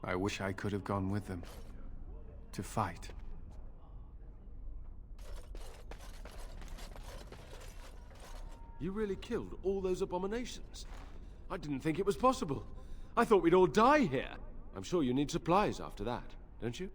I wish I could have gone with them. To fight. You really killed all those abominations? I didn't think it was possible. I thought we'd all die here. I'm sure you need supplies after that, don't you?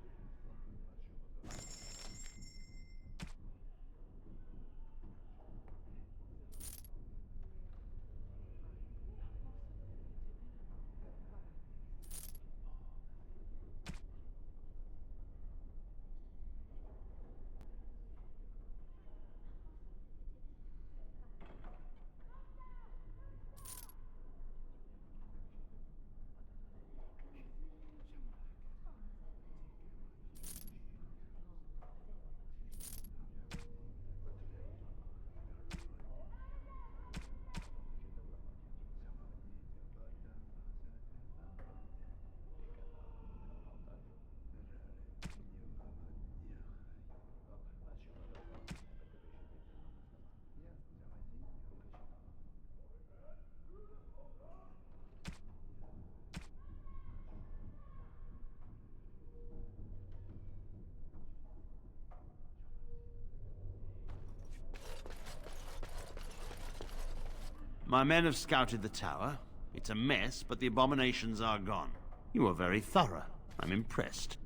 My men have scouted the tower. It's a mess, but the abominations are gone. You are very thorough. I'm impressed.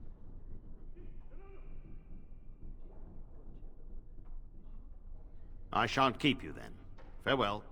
I shan't keep you then. Farewell.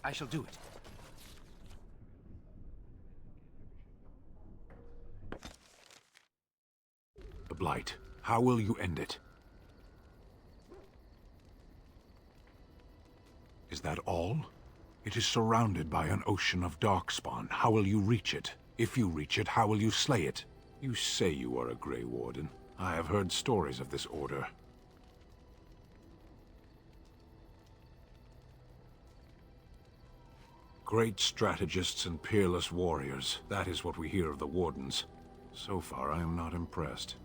I shall do it. The Blight. How will you end it? Is that all? It is surrounded by an ocean of darkspawn. How will you reach it? If you reach it, how will you slay it? You say you are a Grey Warden. I have heard stories of this order. Great strategists and peerless warriors. That is what we hear of the Wardens. So far, I am not impressed.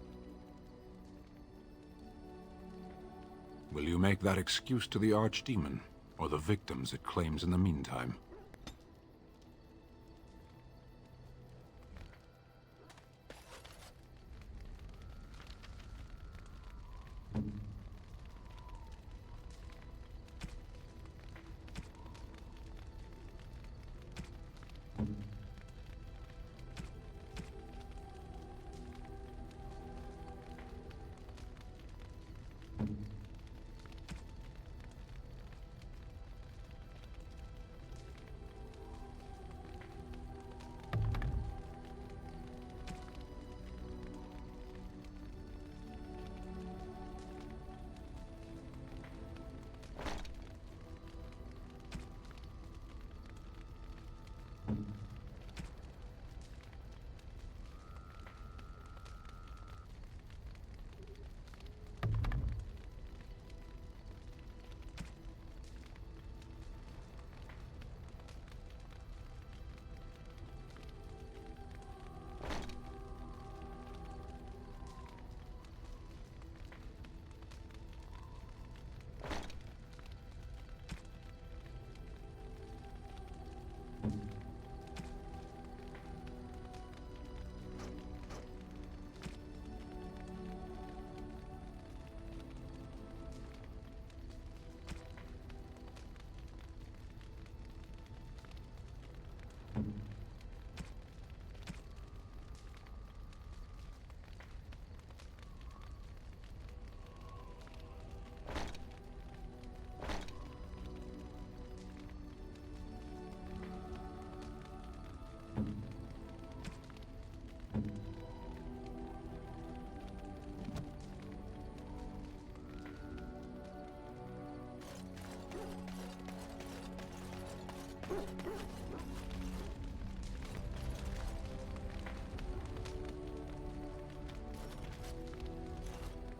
Will you make that excuse to the Archdemon, or the victims it claims in the meantime?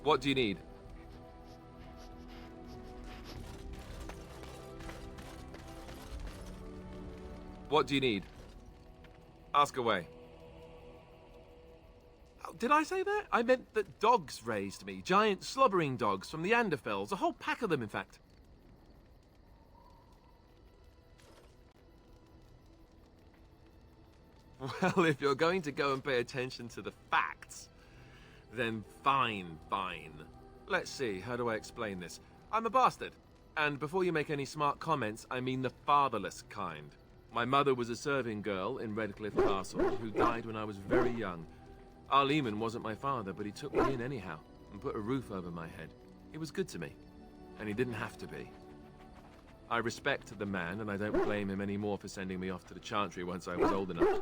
What do you need? What do you need? Ask away. Oh, did I say that? I meant that dogs raised me. Giant slobbering dogs from the Anderfells. A whole pack of them, in fact. Well, if you're going to go and pay attention to the facts, then fine. Let's see, how do I explain this? I'm a bastard. And before you make any smart comments, I mean the fatherless kind. My mother was a serving girl in Redcliffe Castle who died when I was very young. Arleman wasn't my father, but he took me in anyhow and put a roof over my head. He was good to me, and he didn't have to be. I respect the man, and I don't blame him anymore for sending me off to the Chantry once I was old enough.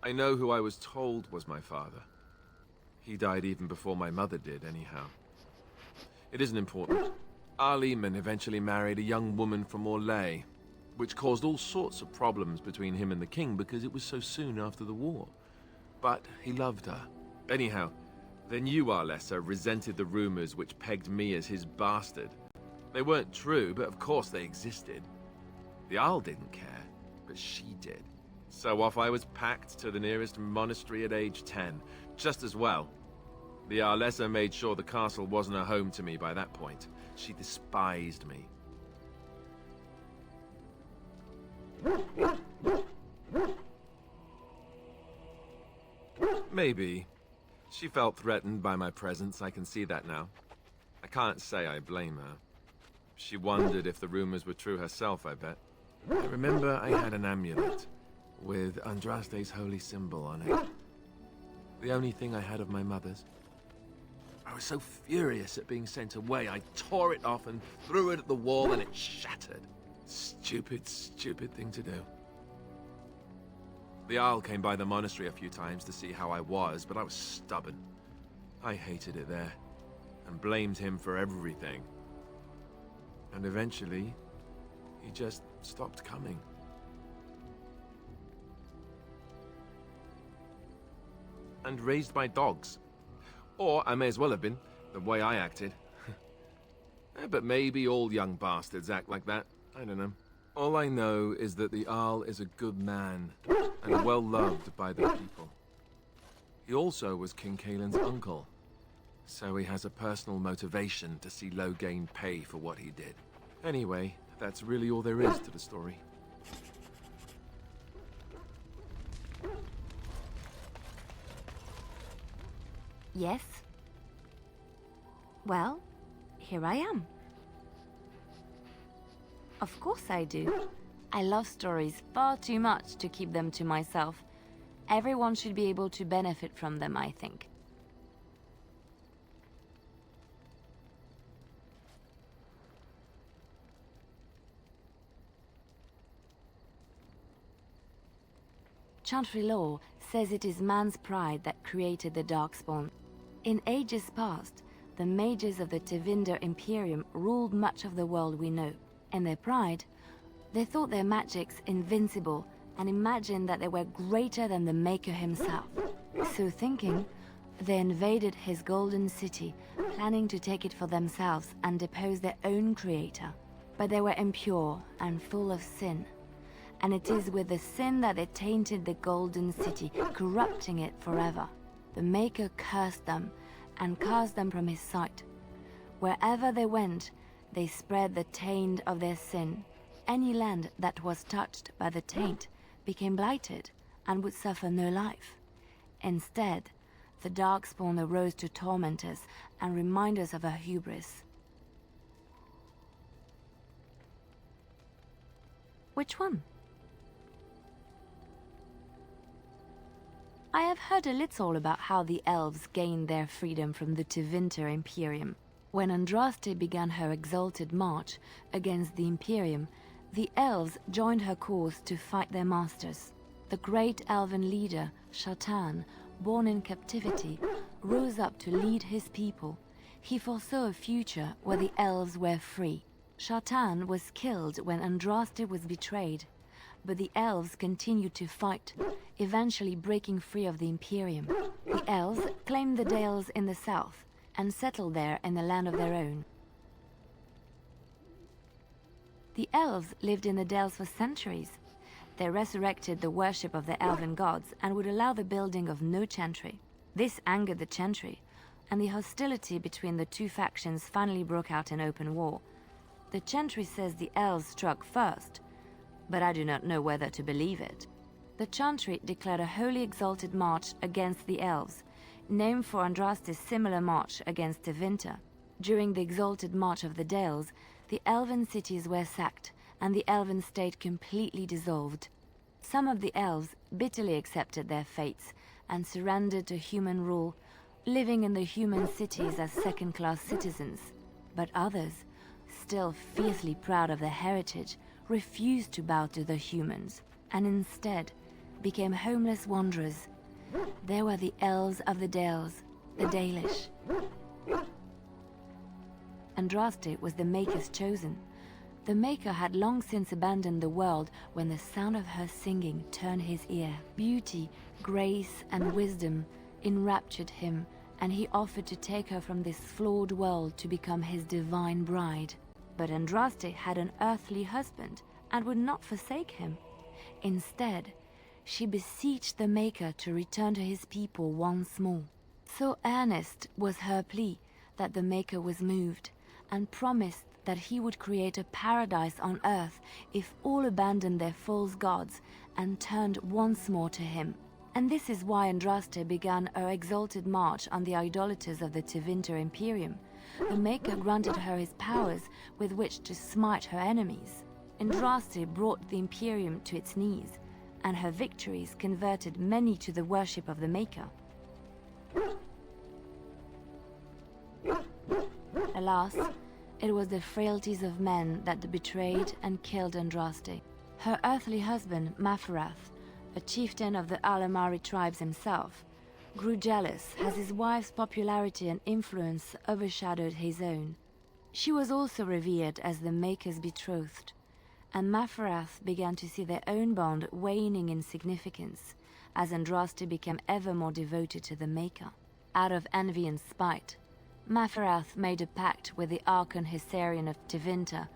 I know who I was told was my father. He died even before my mother did, anyhow. It isn't important. Arleman eventually married a young woman from Orlais, which caused all sorts of problems between him and the king because it was so soon after the war. But he loved her. Anyhow, the new Arlessa resented the rumors which pegged me as his bastard. They weren't true, but of course they existed. The Arl didn't care, but she did. So off I was packed to the nearest monastery at age 10, just as well. The Arlessa made sure the castle wasn't a home to me by that point. She despised me. Maybe. She felt threatened by my presence, I can see that now. I can't say I blame her. She wondered if the rumors were true herself, I bet. I remember I had an amulet with Andraste's holy symbol on it. The only thing I had of my mother's. I was so furious at being sent away, I tore it off and threw it at the wall and it shattered. Stupid thing to do. The Arl came by the monastery a few times to see how I was, but I was stubborn. I hated it there, and blamed him for everything. And eventually, he just stopped coming. And raised my dogs. Or I may as well have been, the way I acted. But maybe all young bastards act like that. I don't know. All I know is that the Arl is a good man, and well loved by the people. He also was King Caelan's uncle, so he has a personal motivation to see Loghain pay for what he did. Anyway, that's really all there is to the story. Yes? Well, here I am. Of course I do. I love stories far too much to keep them to myself. Everyone should be able to benefit from them, I think. Chantry law says it is man's pride that created the Darkspawn. In ages past, the mages of the Tevinder Imperium ruled much of the world we know. In their pride, they thought their magics invincible and imagined that they were greater than the Maker himself. So thinking, they invaded his golden city, planning to take it for themselves and depose their own creator. But they were impure and full of sin. And it is with the sin that they tainted the golden city, corrupting it forever. The Maker cursed them and cast them from his sight. Wherever they went, they spread the taint of their sin. Any land that was touched by the taint became blighted and would suffer no life. Instead, the Darkspawn arose to torment us and remind us of our hubris. Which one? I have heard a little about how the elves gained their freedom from the Tevinter Imperium. When Andraste began her exalted march against the Imperium, the elves joined her cause to fight their masters. The great elven leader, Shatan, born in captivity, rose up to lead his people. He foresaw a future where the elves were free. Shatan was killed when Andraste was betrayed, but the elves continued to fight, eventually breaking free of the Imperium. The elves claimed the Dales in the south and settled there in the land of their own. The elves lived in the Dales for centuries. They resurrected the worship of the elven gods and would allow the building of no chantry. This angered the chantry, and the hostility between the two factions finally broke out in open war. The chantry says the elves struck first, but I do not know whether to believe it. The chantry declared a wholly exalted march against the elves, named for Andraste's similar march against Tevinter. During the exalted march of the Dales, the elven cities were sacked, and the elven state completely dissolved. Some of the elves bitterly accepted their fates and surrendered to human rule, living in the human cities as second-class citizens. But others, still fiercely proud of their heritage, refused to bow to the humans, and instead became homeless wanderers. They were the elves of the Dales, the Dalish. Andraste was the Maker's chosen. The Maker had long since abandoned the world when the sound of her singing turned his ear. Beauty, grace, and wisdom enraptured him, and he offered to take her from this flawed world to become his divine bride. But Andraste had an earthly husband and would not forsake him. Instead, she beseeched the Maker to return to his people once more. So earnest was her plea that the Maker was moved, and promised that he would create a paradise on earth if all abandoned their false gods and turned once more to him. And this is why Andraste began her exalted march on the idolaters of the Tevinter Imperium. The Maker granted her his powers with which to smite her enemies. Andraste brought the Imperium to its knees, and her victories converted many to the worship of the Maker. Alas, it was the frailties of men that betrayed and killed Andraste. Her earthly husband, Maferath, a chieftain of the Alamari tribes himself, grew jealous as his wife's popularity and influence overshadowed his own. She was also revered as the Maker's betrothed, and Maferath began to see their own bond waning in significance as Andraste became ever more devoted to the Maker. Out of envy and spite, Maferath made a pact with the Archon Hysarian of Tevinter,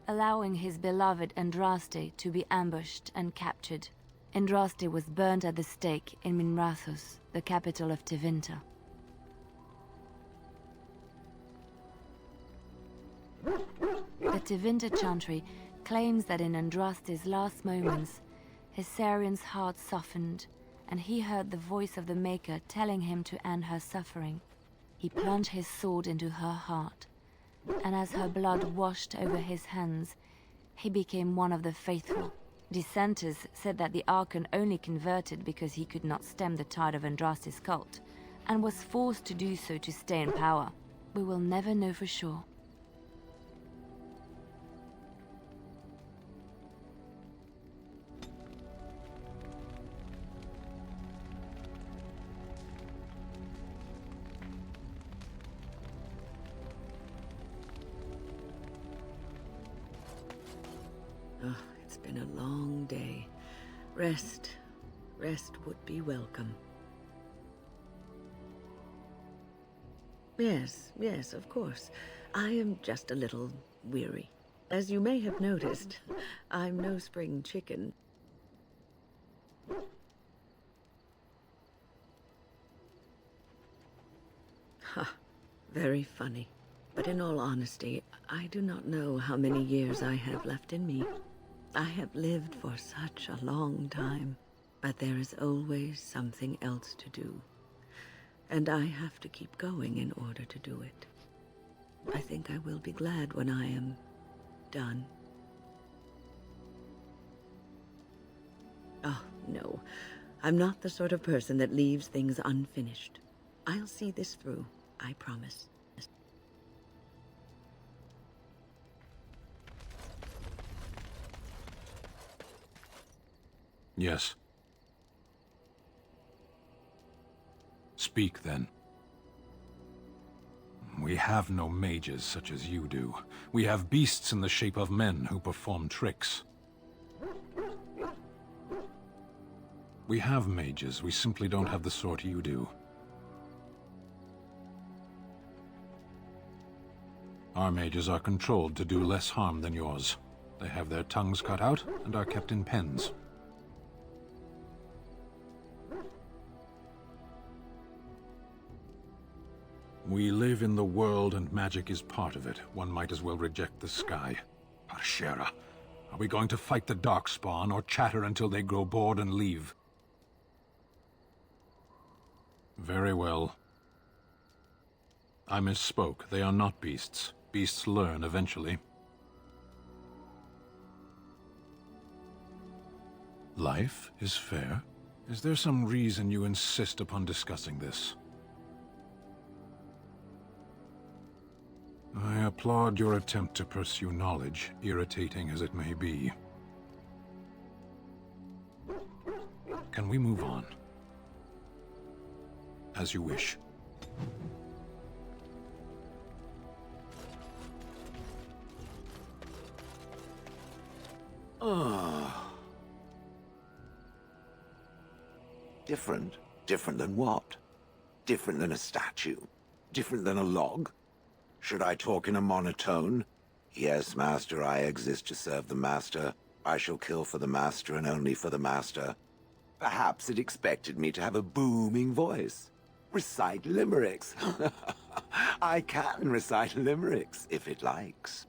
allowing his beloved Andraste to be ambushed and captured. Andraste was burned at the stake in Minrathous, the capital of Tevinter. The Tevinter Chantry claims that in Andraste's last moments, Hysarian's heart softened, and he heard the voice of the Maker telling him to end her suffering. He plunged his sword into her heart, and as her blood washed over his hands, he became one of the faithful. Dissenters said that the Archon only converted because he could not stem the tide of Andraste's cult, and was forced to do so to stay in power. We will never know for sure. Oh, it's been a long day. Rest would be welcome. Yes, of course. I am just a little weary. As you may have noticed, I'm no spring chicken. Ha, very funny. But in all honesty, I do not know how many years I have left in me. I have lived for such a long time, but there is always something else to do. And I have to keep going in order to do it. I think I will be glad when I am done. Oh, no. I'm not the sort of person that leaves things unfinished. I'll see this through, I promise. Yes. Speak, then. We have no mages such as you do. We have beasts in the shape of men who perform tricks. We have mages, we simply don't have the sort you do. Our mages are controlled to do less harm than yours. They have their tongues cut out and are kept in pens. We live in the world and magic is part of it. One might as well reject the sky. Parshera, are we going to fight the Darkspawn or chatter until they grow bored and leave? Very well. I misspoke. They are not beasts. Beasts learn eventually. Life is fair. Is there some reason you insist upon discussing this? I applaud your attempt to pursue knowledge, irritating as it may be. Can we move on? As you wish. Different? Different than what? Different than a statue? Different than a log? Should I talk in a monotone? Yes, Master, I exist to serve the Master. I shall kill for the Master and only for the Master. Perhaps it expected me to have a booming voice. Recite limericks. I can recite limericks, if it likes.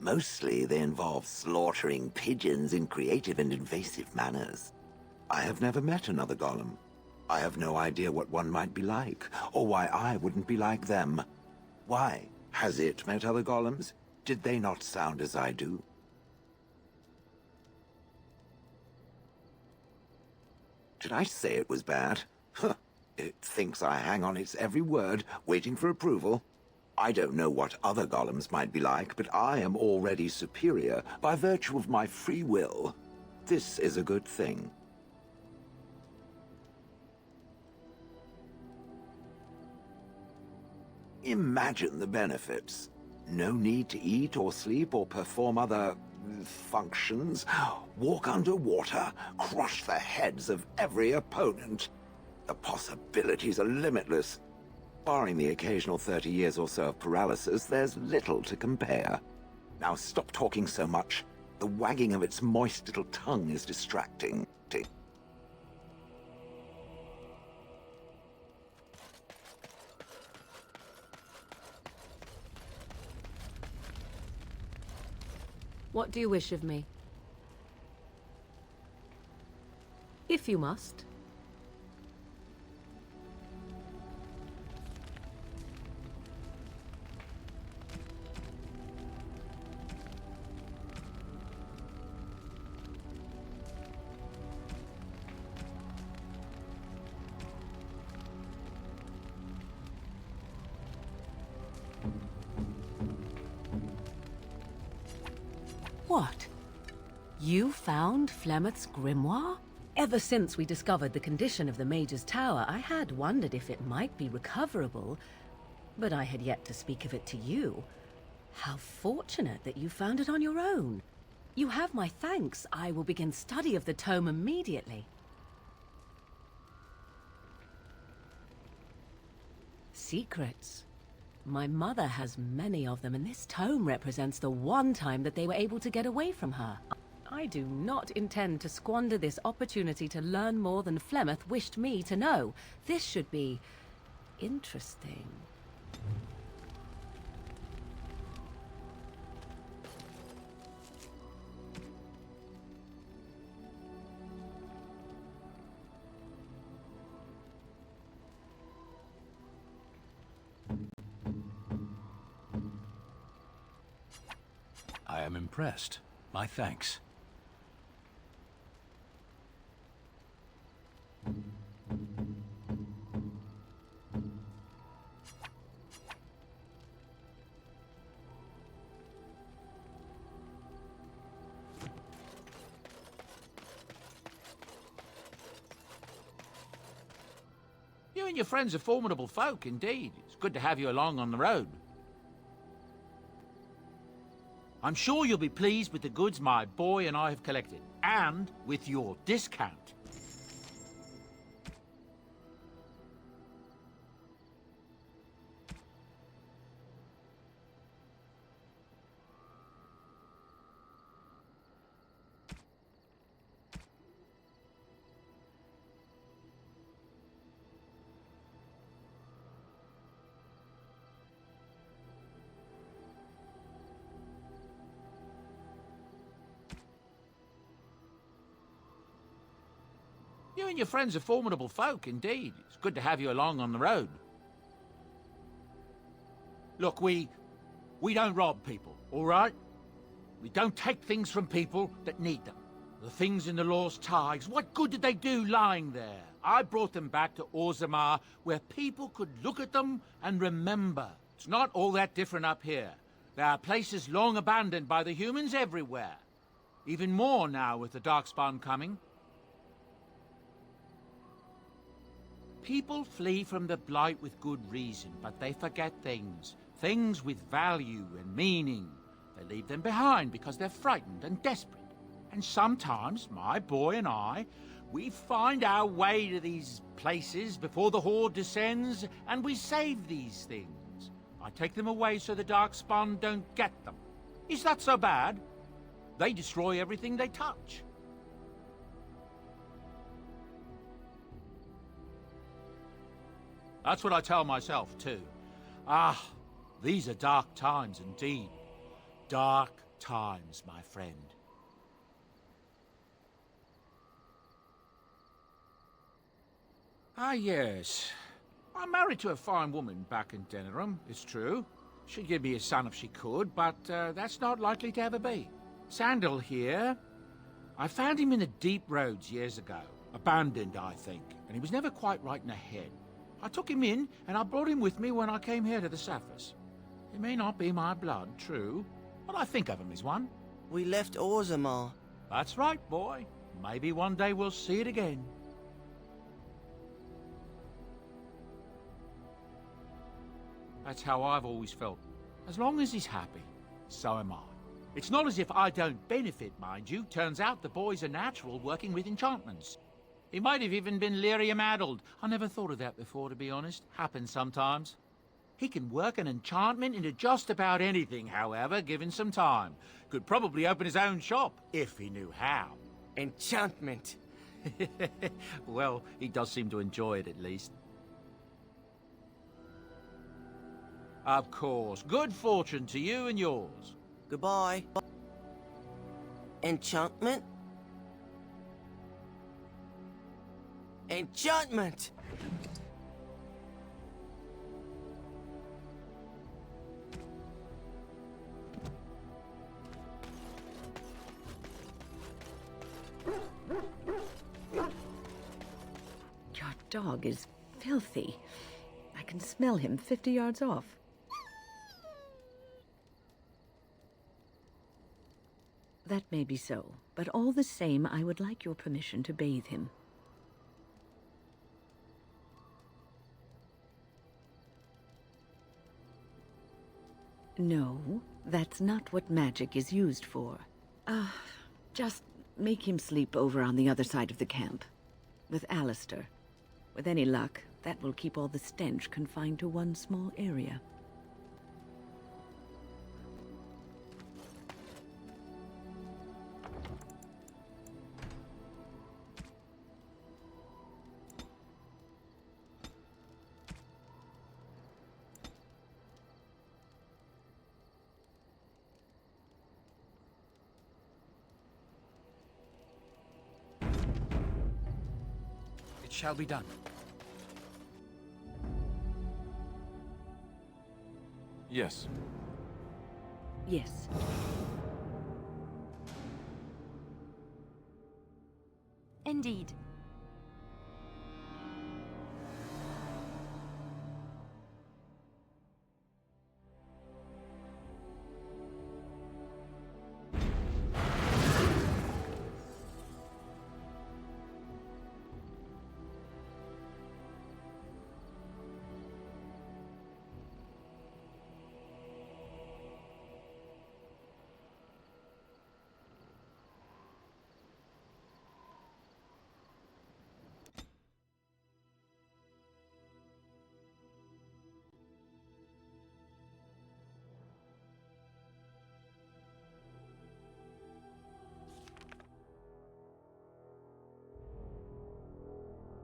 Mostly they involve slaughtering pigeons in creative and invasive manners. I have never met another golem. I have no idea what one might be like, or why I wouldn't be like them. Why? Has it met other golems? Did they not sound as I do? Did I say it was bad? Huh. It thinks I hang on its every word, waiting for approval. I don't know what other golems might be like, but I am already superior by virtue of my free will. This is a good thing. Imagine the benefits. No need to eat or sleep or perform other functions. Walk underwater, crush the heads of every opponent. The possibilities are limitless. Barring the occasional 30 years or so of paralysis, there's little to compare. Now stop talking so much. The wagging of its moist little tongue is distracting. What do you wish of me? If you must. What? You found Flemeth's grimoire? Ever since we discovered the condition of the Mage's Tower, I had wondered if it might be recoverable, but I had yet to speak of it to you. How fortunate that you found it on your own. You have my thanks. I will begin study of the tome immediately. Secrets. My mother has many of them, and this tome represents the one time that they were able to get away from her. I do not intend to squander this opportunity to learn more than Flemeth wished me to know. This should be interesting. I am impressed. My thanks. You and your friends are formidable folk, indeed. It's good to have you along on the road. I'm sure you'll be pleased with the goods my boy and I have collected, and with your discount. You and your friends are formidable folk, indeed. It's good to have you along on the road. Look, we don't rob people, all right? We don't take things from people that need them. The things in the Lost Tigers, what good did they do lying there? I brought them back to Orzammar, where people could look at them and remember. It's not all that different up here. There are places long abandoned by the humans everywhere. Even more now with the Darkspawn coming. People flee from the Blight with good reason, but they forget things. Things with value and meaning. They leave them behind because they're frightened and desperate. And sometimes, my boy and I, we find our way to these places before the Horde descends, and we save these things. I take them away so the Darkspawn don't get them. Is that so bad? They destroy everything they touch. That's what I tell myself, too. Ah, these are dark times indeed. Dark times, my friend. Ah, yes. I'm married to a fine woman back in Denerim, it's true. She'd give me a son if she could, but that's not likely to ever be. Sandal here. I found him in the deep roads years ago. Abandoned, I think, and he was never quite right in the head. I took him in, and I brought him with me when I came here to the surface. He may not be my blood, true, but I think of him as one. We left Orzammar. That's right, boy. Maybe one day we'll see it again. That's how I've always felt. As long as he's happy, so am I. It's not as if I don't benefit, mind you. Turns out the boy's a natural working with enchantments. He might have even been lyrium-addled. I never thought of that before, to be honest. Happens sometimes. He can work an enchantment into just about anything, however, given some time. Could probably open his own shop, if he knew how. Enchantment. Well, he does seem to enjoy it, at least. Of course. Good fortune to you and yours. Goodbye. Enchantment? Enchantment! Your dog is filthy. I can smell him 50 yards off. That may be so, but all the same, I would like your permission to bathe him. No, that's not what magic is used for. Just make him sleep over on the other side of the camp. With Alistair. With any luck, that will keep all the stench confined to one small area. It shall be done. Yes. Yes. Indeed.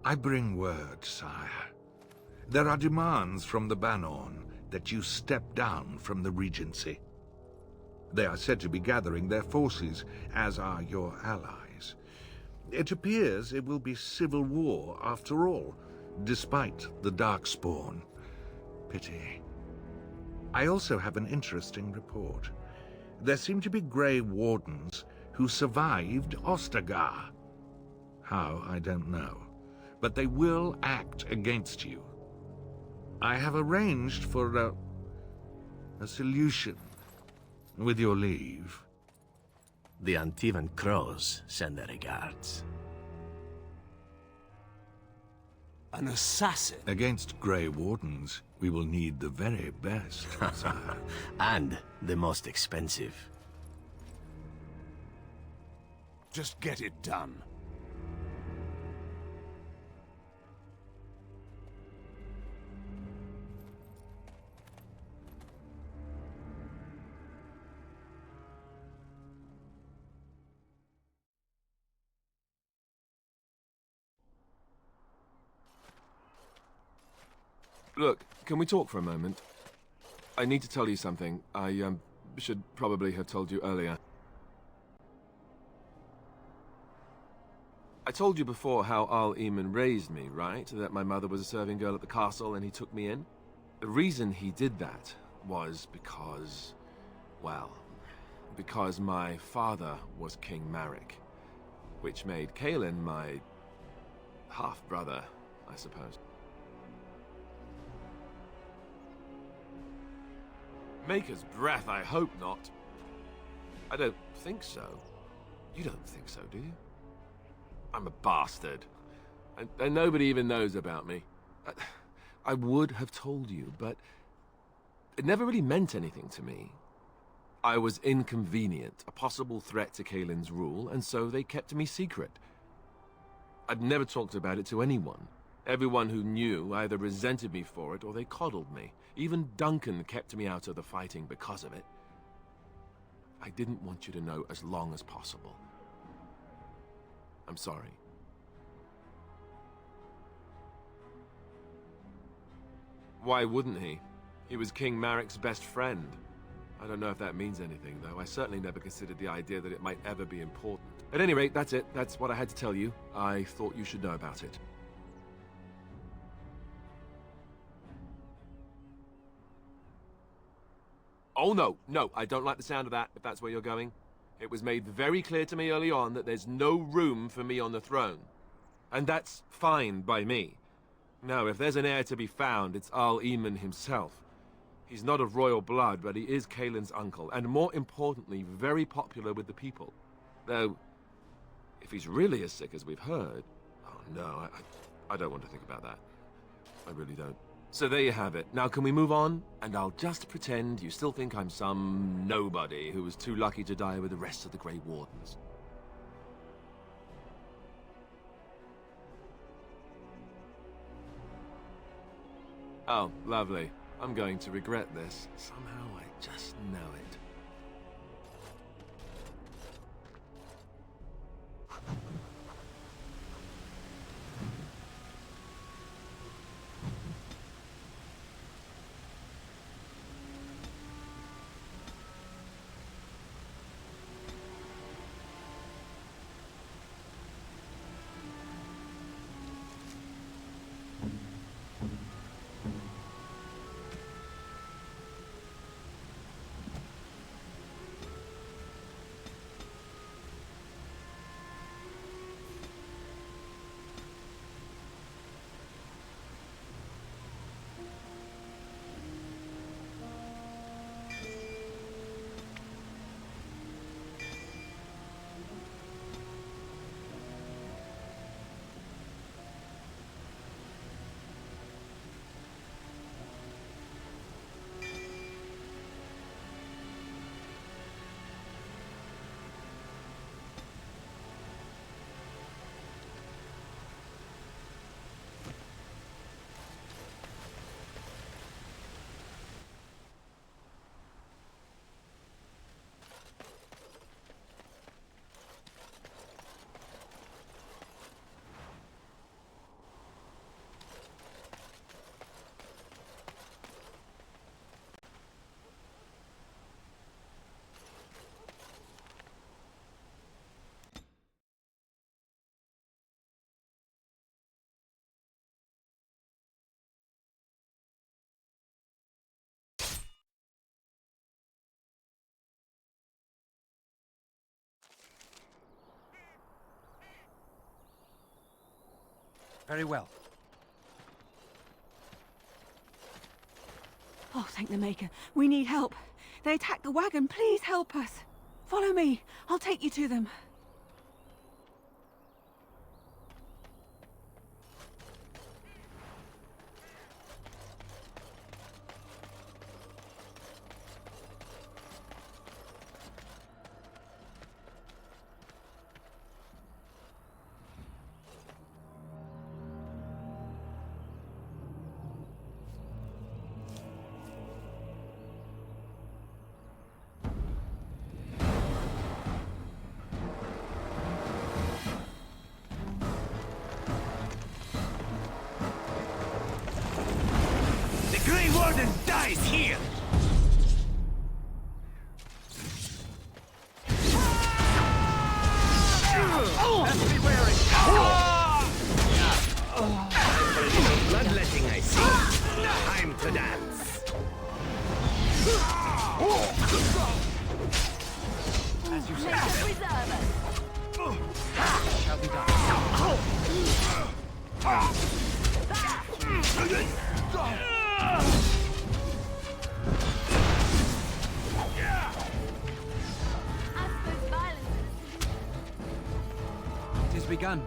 I bring word, sire. There are demands from the Banorn that you step down from the Regency. They are said to be gathering their forces, as are your allies. It appears it will be civil war after all, despite the Darkspawn. Pity. I also have an interesting report. There seem to be Grey Wardens who survived Ostagar. How, I don't know. But they will act against you. I have arranged for a solution, with your leave. The Antivan Crows send their regards. An assassin? Against Grey Wardens, we will need the very best, sire. And the most expensive. Just get it done. Look, can we talk for a moment? I need to tell you something. I, should probably have told you earlier. I told you before how Al Eamon raised me, right? That my mother was a serving girl at the castle and he took me in? The reason he did that was because... well... because my father was King Marek. Which made Kaelin my... half-brother, I suppose. Maker's breath, I hope not. I don't think so. You don't think so, do you? I'm a bastard. And nobody even knows about me. I would have told you, but it never really meant anything to me. I was inconvenient, a possible threat to Kaelin's rule, and so they kept me secret. I'd never talked about it to anyone. Everyone who knew either resented me for it or they coddled me. Even Duncan kept me out of the fighting because of it. I didn't want you to know as long as possible. I'm sorry. Why wouldn't he? He was King Marek's best friend. I don't know if that means anything, though. I certainly never considered the idea that it might ever be important. At any rate, that's it. That's what I had to tell you. I thought you should know about it. Oh, no, I don't like the sound of that, if that's where you're going. It was made very clear to me early on that there's no room for me on the throne. And that's fine by me. No, if there's an heir to be found, it's Al Eamon himself. He's not of royal blood, but he is Kaelin's uncle, and more importantly, very popular with the people. Though, if he's really as sick as we've heard... oh, no, I don't want to think about that. I really don't. So there you have it. Now can we move on? And I'll just pretend you still think I'm some nobody who was too lucky to die with the rest of the Grey Wardens. Oh, lovely. I'm going to regret this. Somehow I just know it. Very well. Oh, thank the Maker. We need help. They attacked the wagon. Please help us. Follow me. I'll take you to them. Grey Warden dies here! Best be wary! Bloodletting, I see. Time to dance. As you say. Preserve us. Shall be done. It is begun.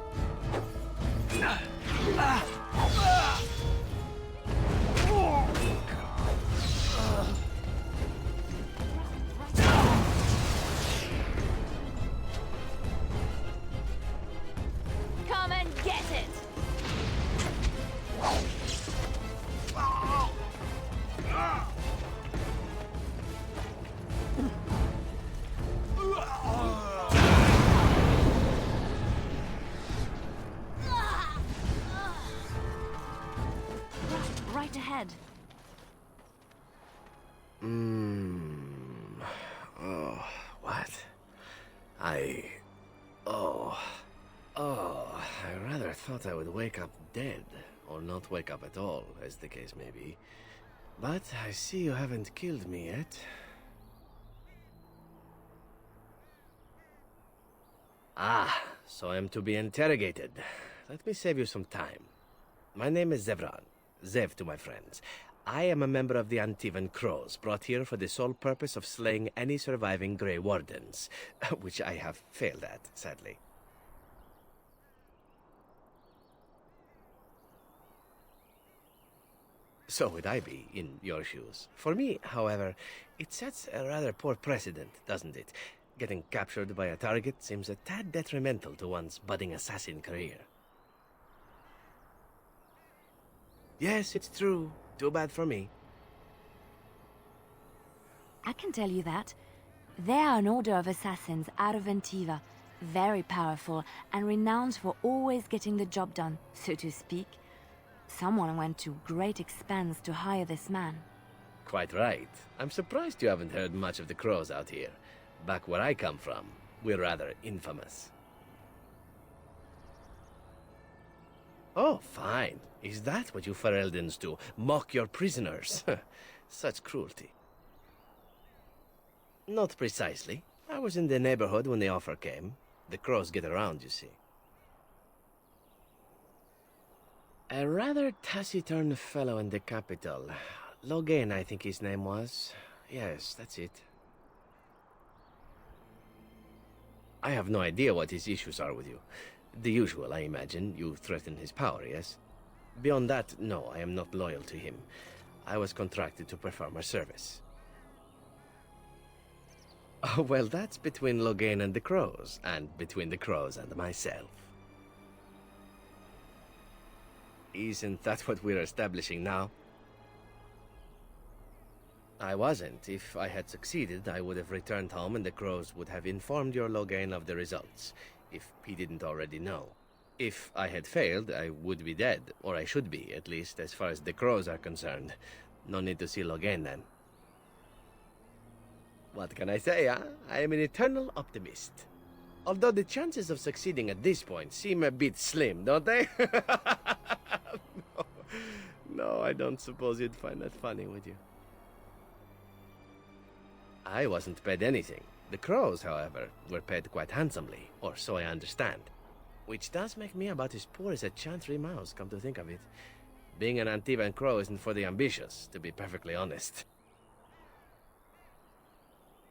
Come and get it. Right ahead. Oh, what? I rather thought I would wake up dead, or not wake up at all, as the case may be. But I see you haven't killed me yet. Ah, so I'm to be interrogated. Let me save you some time. My name is Zevran. Zev to my friends. I am a member of the Antivan Crows, brought here for the sole purpose of slaying any surviving Grey Wardens, which I have failed at, sadly. So would I be, in your shoes. For me, however, it sets a rather poor precedent, doesn't it? Getting captured by a target seems a tad detrimental to one's budding assassin career. Yes, it's true. Too bad for me. I can tell you that. They are an order of assassins out of Antiva, very powerful and renowned for always getting the job done, so to speak. Someone went to great expense to hire this man. Quite right. I'm surprised you haven't heard much of the Crows out here. Back where I come from, we're rather infamous. Oh, fine. Is that what you Fereldans do? Mock your prisoners? Such cruelty. Not precisely. I was in the neighborhood when the offer came. The Crows get around, you see. A rather taciturn fellow in the capital. Logain, I think his name was. Yes, that's it. I have no idea what his issues are with you. The usual, I imagine. You threaten his power, yes? Beyond that, no, I am not loyal to him. I was contracted to perform a service. Oh, well, that's between Logain and the Crows, and between the Crows and myself. Isn't that what we're establishing now? I wasn't. If I had succeeded, I would have returned home and the Crows would have informed your Logain of the results, if he didn't already know. If I had failed, I would be dead, or I should be, at least as far as the Crows are concerned. No need to see Logain then. What can I say, huh? I am an eternal optimist. Although the chances of succeeding at this point seem a bit slim, don't they? No, I don't suppose you'd find that funny, would you? I wasn't paid anything. The Crows, however, were paid quite handsomely, or so I understand. Which does make me about as poor as a Chantry mouse, come to think of it. Being an Antivan crow isn't for the ambitious, to be perfectly honest.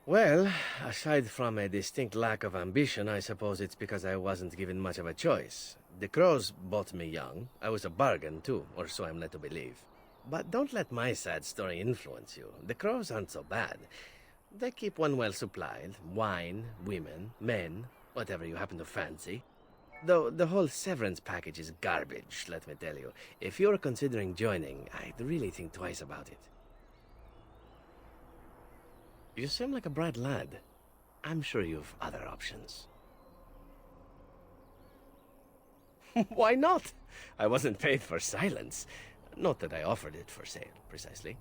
Well, aside from a distinct lack of ambition, I suppose it's because I wasn't given much of a choice. The crows bought me young. I was a bargain, too, or so I'm led to believe. But don't let my sad story influence you. The crows aren't so bad. They keep one well supplied. Wine, women, men, whatever you happen to fancy. Though the whole severance package is garbage, let me tell you. If you're considering joining, I'd really think twice about it. You seem like a bright lad. I'm sure you've other options. Why not? I wasn't paid for silence. Not that I offered it for sale, precisely.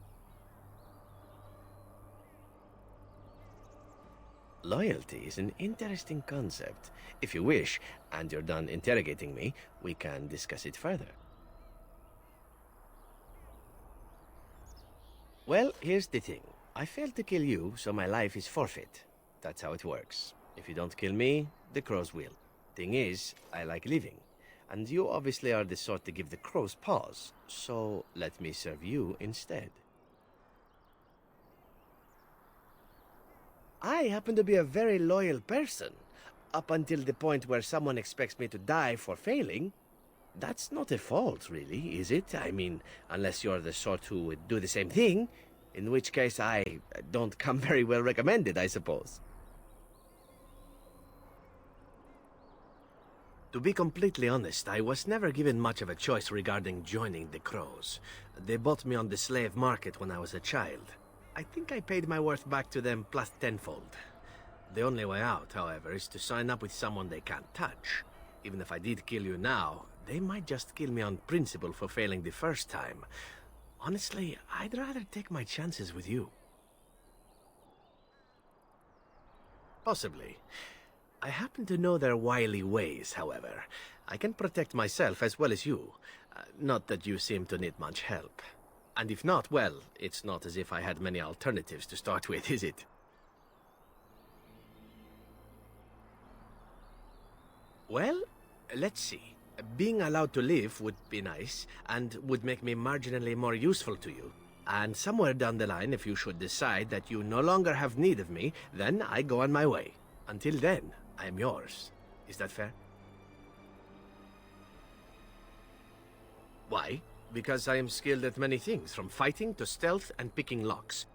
Loyalty is an interesting concept. If you wish, and you're done interrogating me, we can discuss it further. Well, here's the thing. I failed to kill you, so my life is forfeit. That's how it works. If you don't kill me, the crows will. Thing is, I like living. And you obviously are the sort to give the crows pause. So let me serve you instead. I happen to be a very loyal person. Up until the point where someone expects me to die for failing. That's not a fault, really, is it? I mean, unless you're the sort who would do the same thing. In which case, I don't come very well recommended, I suppose. To be completely honest, I was never given much of a choice regarding joining the Crows. They bought me on the slave market when I was a child. I think I paid my worth back to them plus tenfold. The only way out, however, is to sign up with someone they can't touch. Even if I did kill you now, they might just kill me on principle for failing the first time. Honestly, I'd rather take my chances with you. Possibly. I happen to know their wily ways, however. I can protect myself as well as you. Not that you seem to need much help. And if not, well, it's not as if I had many alternatives to start with, is it? Well, let's see. Being allowed to live would be nice, and would make me marginally more useful to you. And somewhere down the line, if you should decide that you no longer have need of me, then I go on my way. Until then, I am yours. Is that fair? Why? Because I am skilled at many things, from fighting to stealth and picking locks.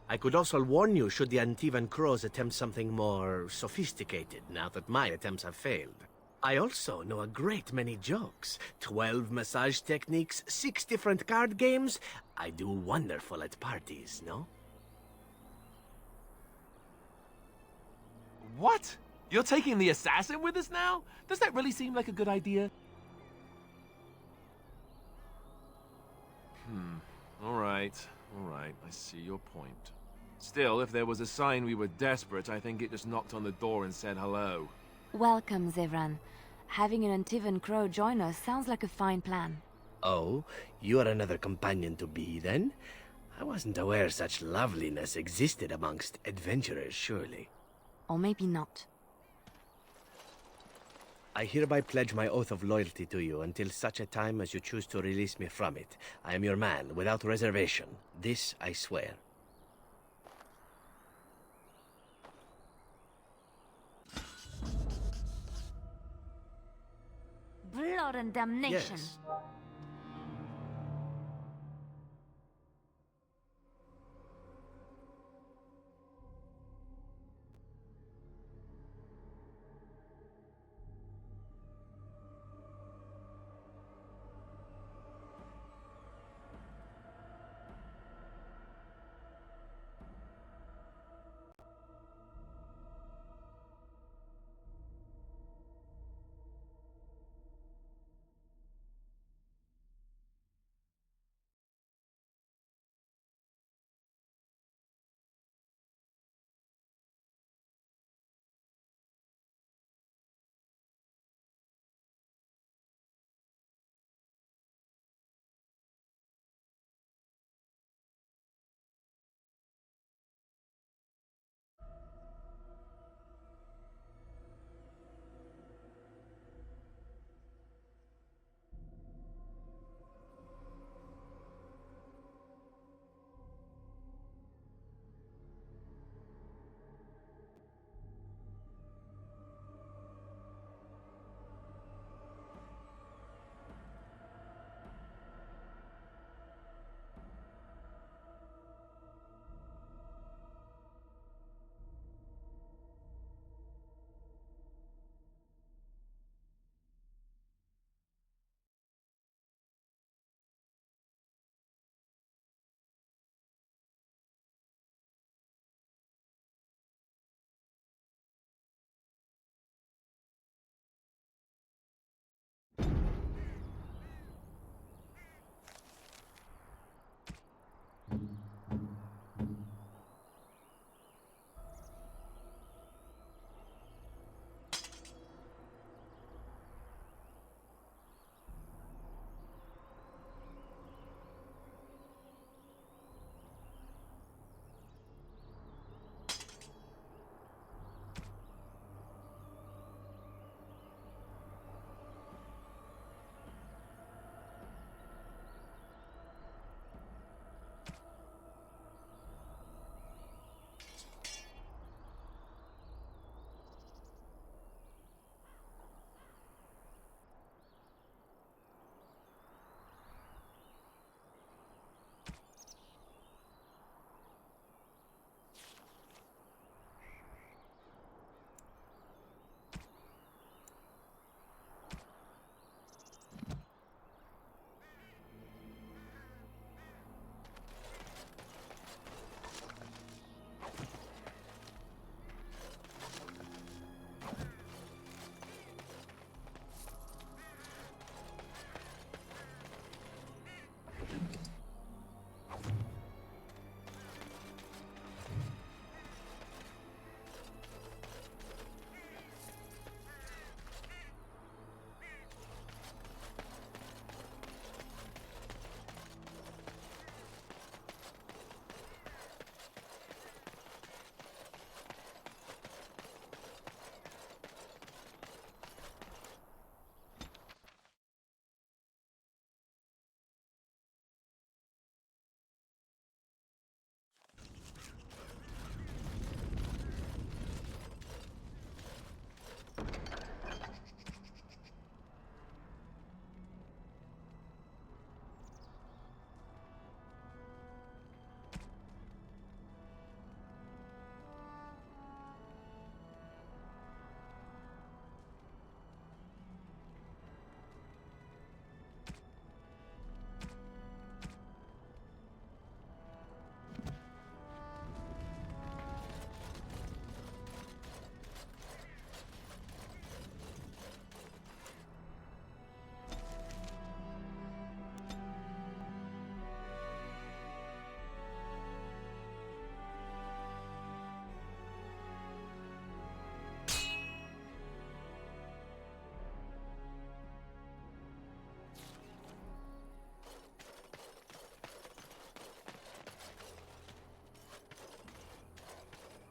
I could also warn you should the Antivan Crows attempt something more sophisticated, now that my attempts have failed. I also know a great many jokes. 12 massage techniques, 6 different card games. I do wonderful at parties, no? What? You're taking the assassin with us now? Does that really seem like a good idea? All right. I see your point. Still, if there was a sign we were desperate, I think it just knocked on the door and said hello. Welcome, Zevran. Having an Antivan Crow join us sounds like a fine plan. Oh, you are another companion to be, then? I wasn't aware such loveliness existed amongst adventurers, surely. Or maybe not. I hereby pledge my oath of loyalty to you until such a time as you choose to release me from it. I am your man, without reservation. This I swear. Blood and damnation! Yes.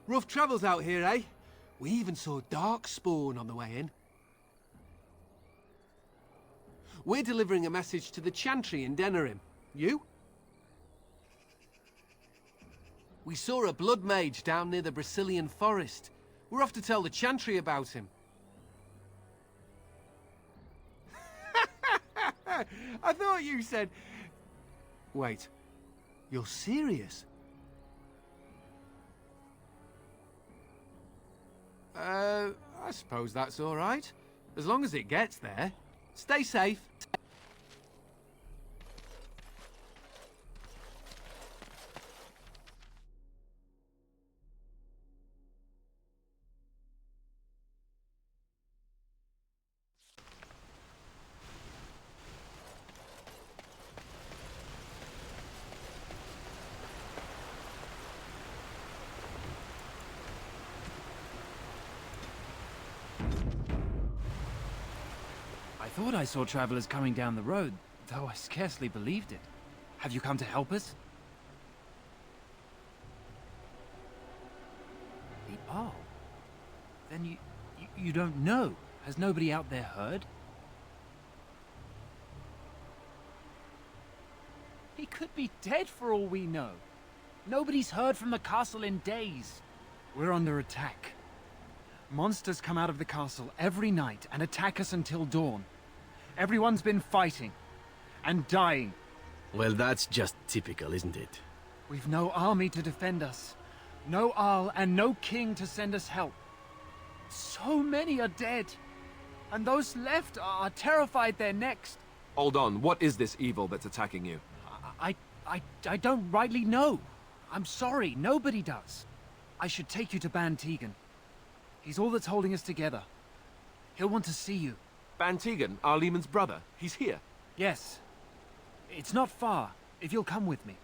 Rough travels out here, eh? We even saw Darkspawn on the way in. We're delivering a message to the Chantry in Denerim. You? We saw a blood mage down near the Brazilian forest. We're off to tell the Chantry about him. I thought you said... Wait, you're serious? I suppose that's all right. As long as it gets there. Stay safe. I thought I saw travelers coming down the road, though I scarcely believed it. Have you come to help us? The Arl? Then you don't know? Has nobody out there heard? He could be dead for all we know. Nobody's heard from the castle in days. We're under attack. Monsters come out of the castle every night and attack us until dawn. Everyone's been fighting and dying. Well, that's just typical, isn't it? We've no army to defend us. No Arl and no king to send us help. So many are dead. And those left are terrified they're next. Hold on, what is this evil that's attacking you? I don't rightly know. I'm sorry, nobody does. I should take you to Ban Tegan. He's all that's holding us together. He'll want to see you. Ban Tegan, Arlemon's brother. He's here. Yes. It's not far, if you'll come with me.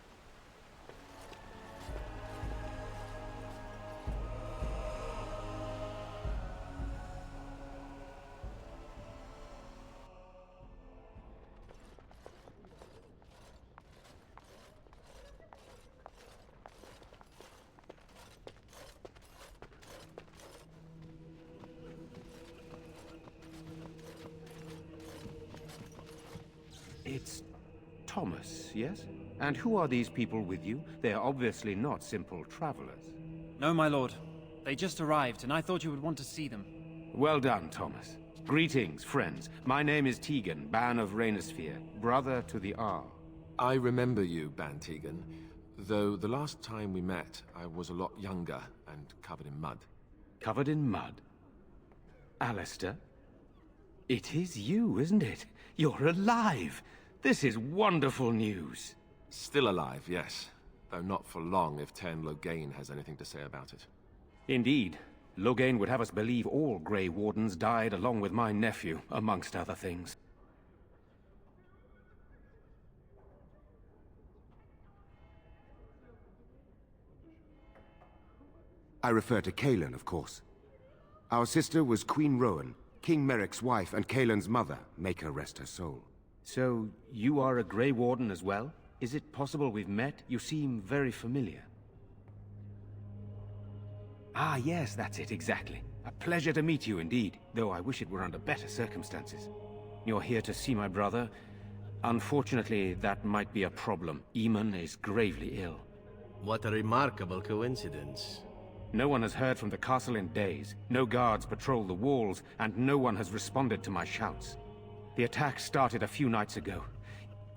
It's Thomas, yes? And who are these people with you? They are obviously not simple travelers. No, my lord. They just arrived, and I thought you would want to see them. Well done, Thomas. Greetings, friends. My name is Tegan, Ban of Rainersphere, brother to the Arl. I remember you, Ban Tegan, though the last time we met, I was a lot younger and covered in mud. Covered in mud? Alistair? It is you, isn't it? You're alive! This is wonderful news. Still alive, yes. Though not for long if Tern Loghain has anything to say about it. Indeed. Loghain would have us believe all Grey Wardens died along with my nephew, amongst other things. I refer to Cailan, of course. Our sister was Queen Rowan, King Merrick's wife and Cailan's mother. Make her rest her soul. So, you are a Grey Warden as well? Is it possible we've met? You seem very familiar. Ah, yes, that's it, exactly. A pleasure to meet you indeed, though I wish it were under better circumstances. You're here to see my brother? Unfortunately, that might be a problem. Eamon is gravely ill. What a remarkable coincidence. No one has heard from the castle in days. No guards patrol the walls, and no one has responded to my shouts. The attack started a few nights ago.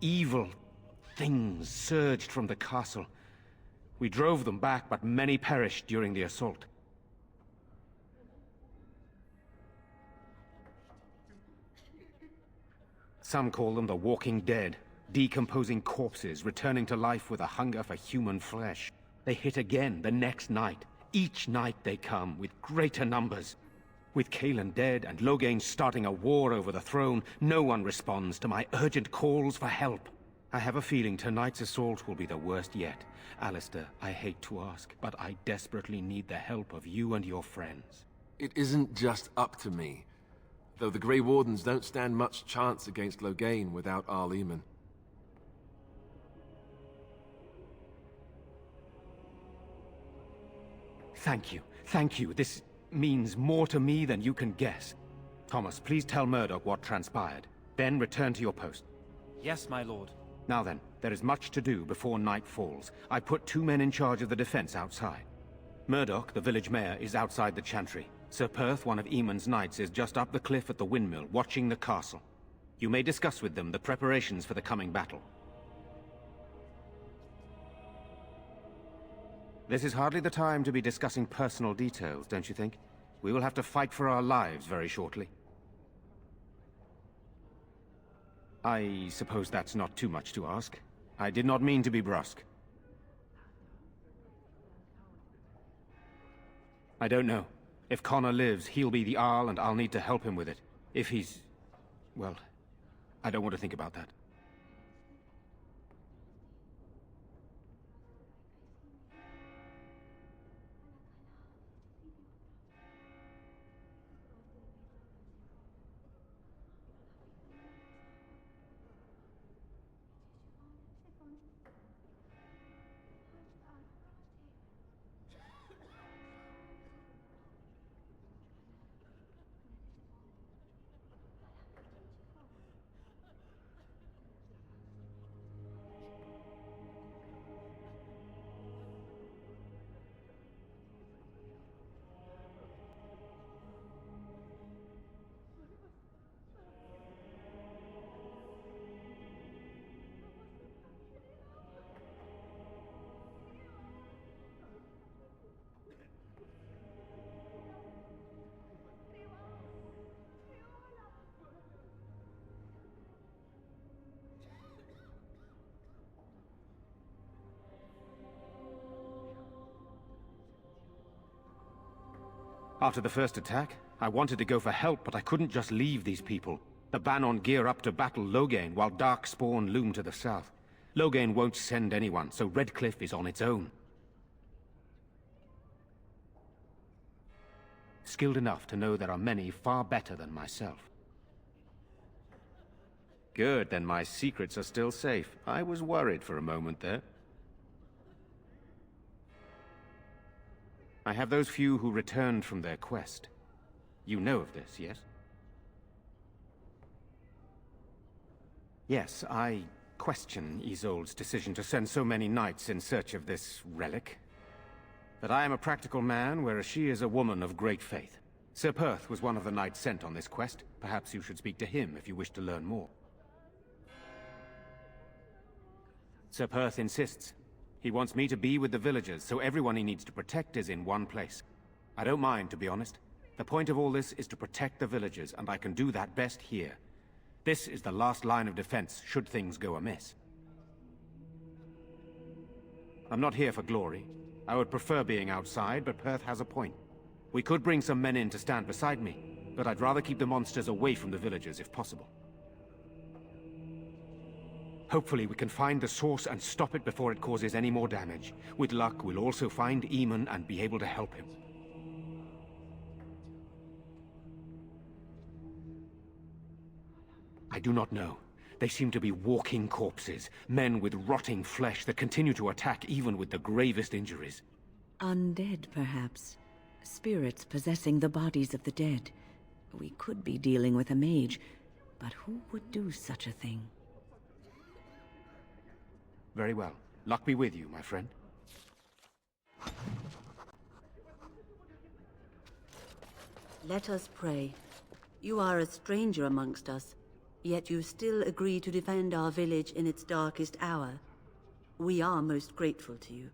Evil things surged from the castle. We drove them back, but many perished during the assault. Some call them the Walking Dead, decomposing corpses returning to life with a hunger for human flesh. They hit again the next night. Each night they come, with greater numbers. With Cailan dead and Loghain starting a war over the throne, no one responds to my urgent calls for help. I have a feeling tonight's assault will be the worst yet. Alistair, I hate to ask, but I desperately need the help of you and your friends. It isn't just up to me. Though the Grey Wardens don't stand much chance against Loghain without Arleman. Thank you. Thank you. This means more to me than you can guess. Thomas, please tell Murdoch what transpired. Then return to your post. Yes, my lord. Now then, there is much to do before night falls. I put 2 men in charge of the defense outside. Murdoch, the village mayor, is outside the chantry. Sir Perth, one of Eamon's knights, is just up the cliff at the windmill, watching the castle. You may discuss with them the preparations for the coming battle. This is hardly the time to be discussing personal details, don't you think? We will have to fight for our lives very shortly. I suppose that's not too much to ask. I did not mean to be brusque. I don't know. If Connor lives, he'll be the Arl, and I'll need to help him with it. If he's... well, I don't want to think about that. After the first attack, I wanted to go for help, but I couldn't just leave these people. The Bannon gear up to battle Loghain, while Darkspawn loom to the south. Loghain won't send anyone, so Redcliffe is on its own. Skilled enough to know there are many far better than myself. Good, then my secrets are still safe. I was worried for a moment there. I have those few who returned from their quest. You know of this, yes? Yes, I question Isolde's decision to send so many knights in search of this relic. But I am a practical man, whereas she is a woman of great faith. Sir Perth was one of the knights sent on this quest. Perhaps you should speak to him if you wish to learn more. Sir Perth insists. He wants me to be with the villagers, so everyone he needs to protect is in one place. I don't mind, to be honest. The point of all this is to protect the villagers, and I can do that best here. This is the last line of defense, should things go amiss. I'm not here for glory. I would prefer being outside, but Perth has a point. We could bring some men in to stand beside me, but I'd rather keep the monsters away from the villagers if possible. Hopefully we can find the source and stop it before it causes any more damage. With luck, we'll also find Eamon and be able to help him. I do not know. They seem to be walking corpses, men with rotting flesh that continue to attack even with the gravest injuries. Undead, perhaps. Spirits possessing the bodies of the dead. We could be dealing with a mage, but who would do such a thing? Very well. Luck be with you, my friend. Let us pray. You are a stranger amongst us, yet you still agree to defend our village in its darkest hour. We are most grateful to you.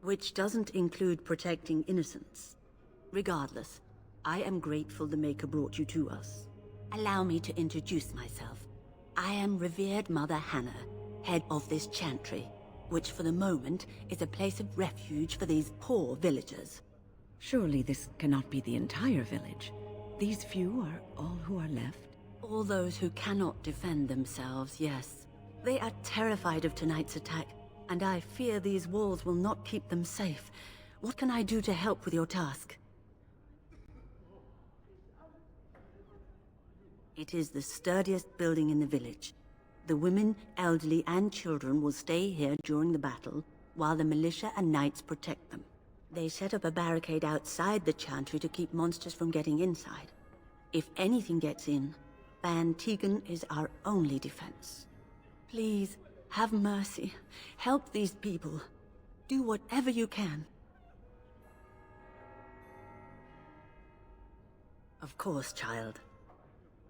Which doesn't include protecting innocents. Regardless, I am grateful the Maker brought you to us. Allow me to introduce myself. I am revered Mother Hannah, head of this chantry, which for the moment is a place of refuge for these poor villagers. Surely this cannot be the entire village. These few are all who are left? All those who cannot defend themselves, yes. They are terrified of tonight's attack, and I fear these walls will not keep them safe. What can I do to help with your task? It is the sturdiest building in the village. The women, elderly, and children will stay here during the battle, while the militia and knights protect them. They set up a barricade outside the chantry to keep monsters from getting inside. If anything gets in, Van Tegan is our only defense. Please, have mercy. Help these people. Do whatever you can. Of course, child.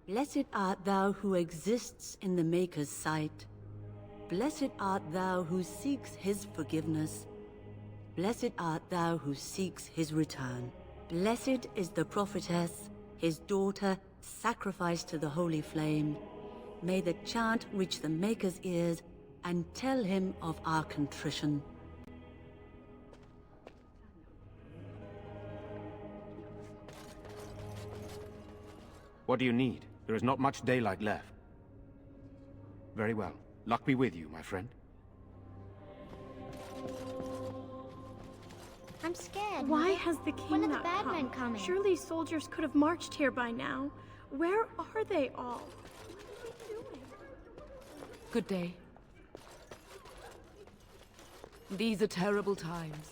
Blessed art thou who exists in the Maker's sight. Blessed art thou who seeks his forgiveness. Blessed art thou who seeks his return. Blessed is the prophetess, his daughter, sacrificed to the holy flame. May the chant reach the Maker's ears and tell him of our contrition. What do you need? There is not much daylight left. Very well. Luck be with you, my friend. I'm scared. Why has the king When are the not bad come? men coming? Surely soldiers could have marched here by now. Where are they all? Good day. These are terrible times.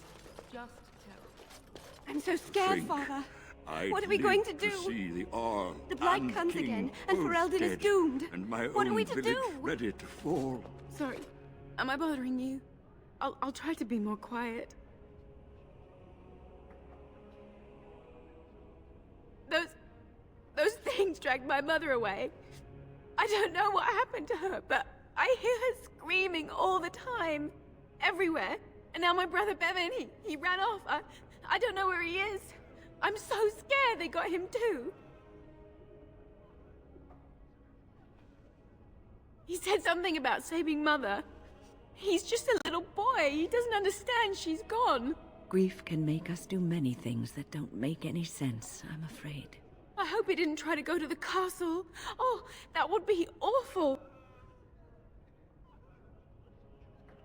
Just terrible. I'm so scared, Think Father. I'd What are we live going to do? See the Arl The Blight and comes King again, and both Ferelden is dead, doomed. and my What are own we to village do? ready to fall. Sorry. Am I bothering you? I'll try to be more quiet. Those things dragged my mother away. I don't know what happened to her, but I hear her screaming all the time. Everywhere. And now my brother Bevan, he ran off. I don't know where he is. I'm so scared they got him too. He said something about saving Mother. He's just a little boy. He doesn't understand she's gone. Grief can make us do many things that don't make any sense, I'm afraid. I hope he didn't try to go to the castle. Oh, that would be awful.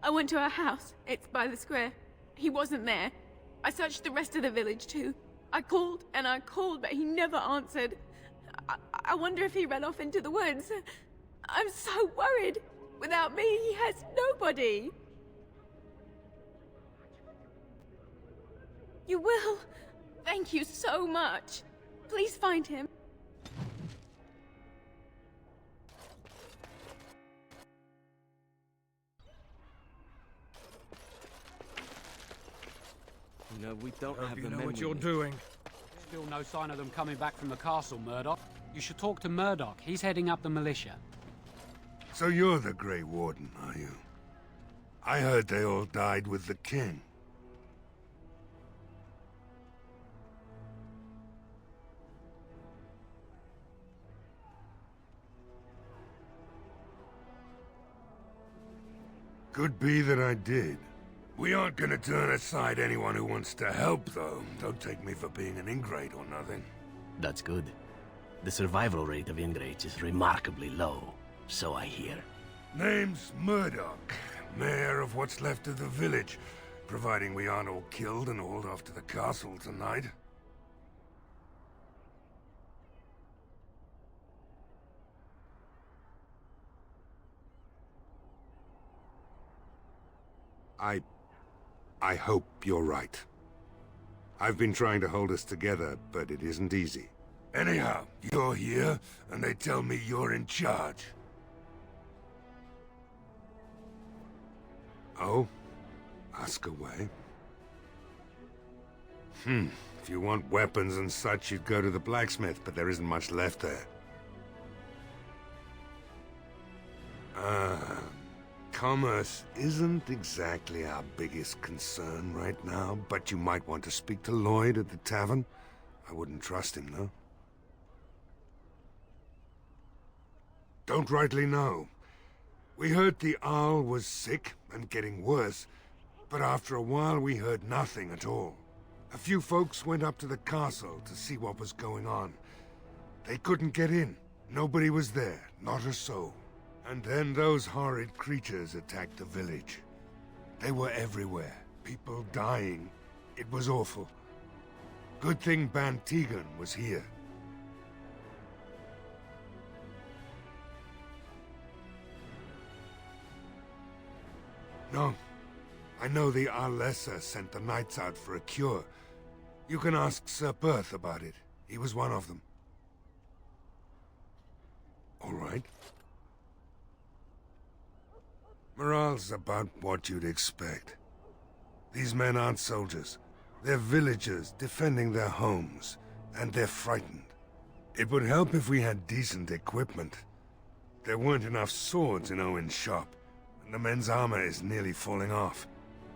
I went to our house. It's by the square. He wasn't there. I searched the rest of the village too. I called and I called, but he never answered. I wonder if he ran off into the woods. I'm so worried. Without me, he has nobody. You will? Thank you so much. Please find him. No, we don't have You the know men what we you're need. doing. Still no sign of them coming back from the castle, Murdoch. You should talk to Murdoch. He's heading up the militia. So you're the Grey Warden, are you? I heard they all died with the king. Could be that I did. We aren't gonna turn aside anyone who wants to help, though. Don't take me for being an ingrate or nothing. That's good. The survival rate of ingrates is remarkably low, so I hear. Name's Murdoch, mayor of what's left of the village, providing we aren't all killed and hauled off to the castle tonight. I hope you're right. I've been trying to hold us together, but it isn't easy. Anyhow, you're here, and they tell me you're in charge. Oh? Ask away. If you want weapons and such, you'd go to the blacksmith, but there isn't much left there. Commerce isn't exactly our biggest concern right now, but you might want to speak to Lloyd at the tavern. I wouldn't trust him, though. Don't rightly know. We heard the Arl was sick and getting worse, but after a while we heard nothing at all. A few folks went up to the castle to see what was going on. They couldn't get in. Nobody was there, not a soul. And then those horrid creatures attacked the village. They were everywhere, people dying. It was awful. Good thing Van Tegan was here. No. I know the Arlessa sent the knights out for a cure. You can ask Sir Perth about it. He was one of them. All right. Morale's about what you'd expect. These men aren't soldiers. They're villagers defending their homes, and they're frightened. It would help if we had decent equipment. There weren't enough swords in Owen's shop, and the men's armor is nearly falling off.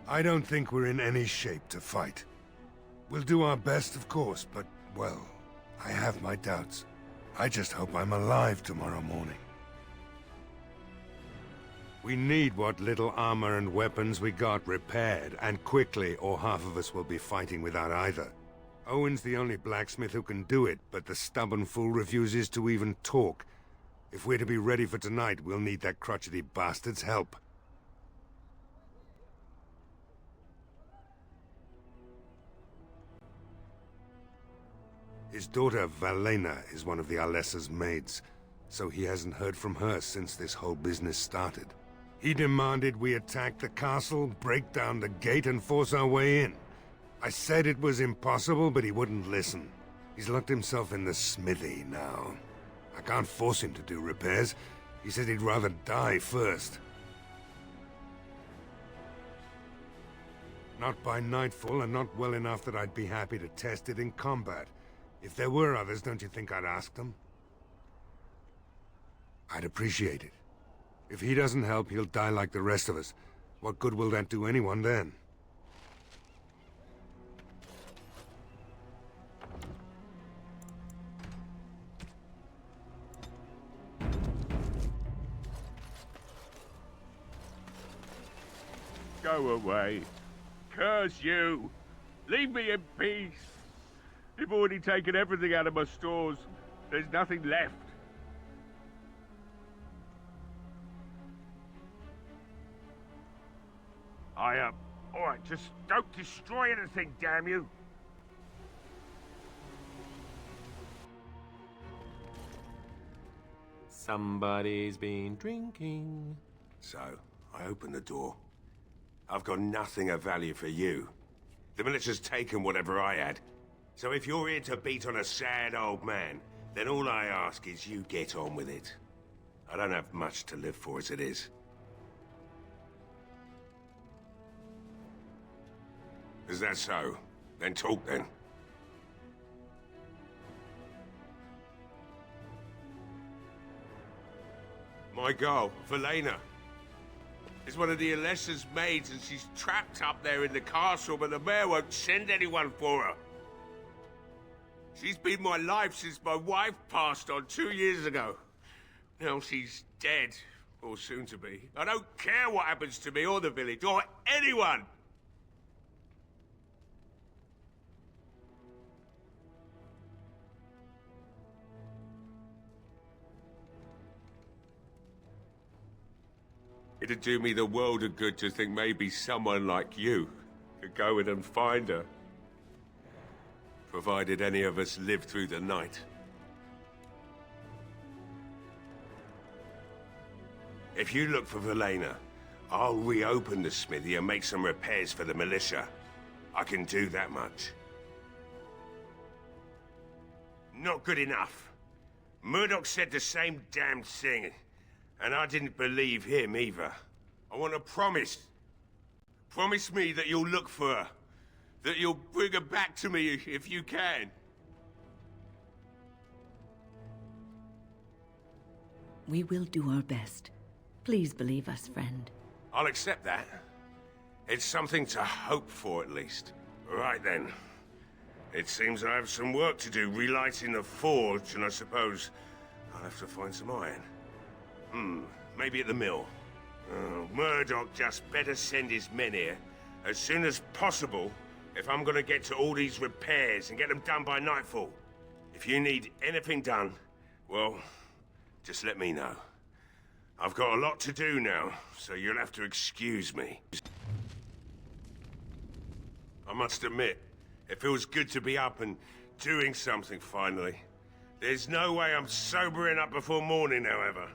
I don't think we're in any shape to fight. We'll do our best, of course, but, well, I have my doubts. I just hope I'm alive tomorrow morning. We need what little armor and weapons we got repaired, and quickly, or half of us will be fighting without either. Owen's the only blacksmith who can do it, but the stubborn fool refuses to even talk. If we're to be ready for tonight, we'll need that crotchety bastard's help. His daughter, Valena, is one of the Arlessa's maids, so he hasn't heard from her since this whole business started. He demanded we attack the castle, break down the gate, and force our way in. I said it was impossible, but he wouldn't listen. He's locked himself in the smithy now. I can't force him to do repairs. He said he'd rather die first. Not by nightfall, and not well enough that I'd be happy to test it in combat. If there were others, don't you think I'd ask them? I'd appreciate it. If he doesn't help, he'll die like the rest of us. What good will that do anyone then? Go away. Curse you. Leave me in peace. You've already taken everything out of my stores. There's nothing left. Alright, just don't destroy anything, damn you. Somebody's been drinking. So, I open the door. I've got nothing of value for you. The militia's taken whatever I had. So if you're here to beat on a sad old man, then all I ask is you get on with it. I don't have much to live for as it is. Is that so? Then talk then. My girl, Valena, is one of the Alessa's maids, and she's trapped up there in the castle, but the mayor won't send anyone for her. She's been my life since my wife passed on 2 years ago. Now she's dead, or soon to be. I don't care what happens to me or the village, or anyone! It'd do me the world of good to think maybe someone like you could go in and find her. Provided any of us live through the night. If you look for Valena, I'll reopen the smithy and make some repairs for the militia. I can do that much. Not good enough. Murdoch said the same damn thing. And I didn't believe him either. I want a promise. Promise me that you'll look for her. That you'll bring her back to me if you can. We will do our best. Please believe us, friend. I'll accept that. It's something to hope for, at least. Right then. It seems I have some work to do relighting the forge, and I suppose I'll have to find some iron. Maybe at the mill. Murdoch just better send his men here as soon as possible if I'm gonna get to all these repairs and get them done by nightfall. If you need anything done, well, just let me know. I've got a lot to do now, so you'll have to excuse me. I must admit, it feels good to be up and doing something finally. There's no way I'm sobering up before morning, however.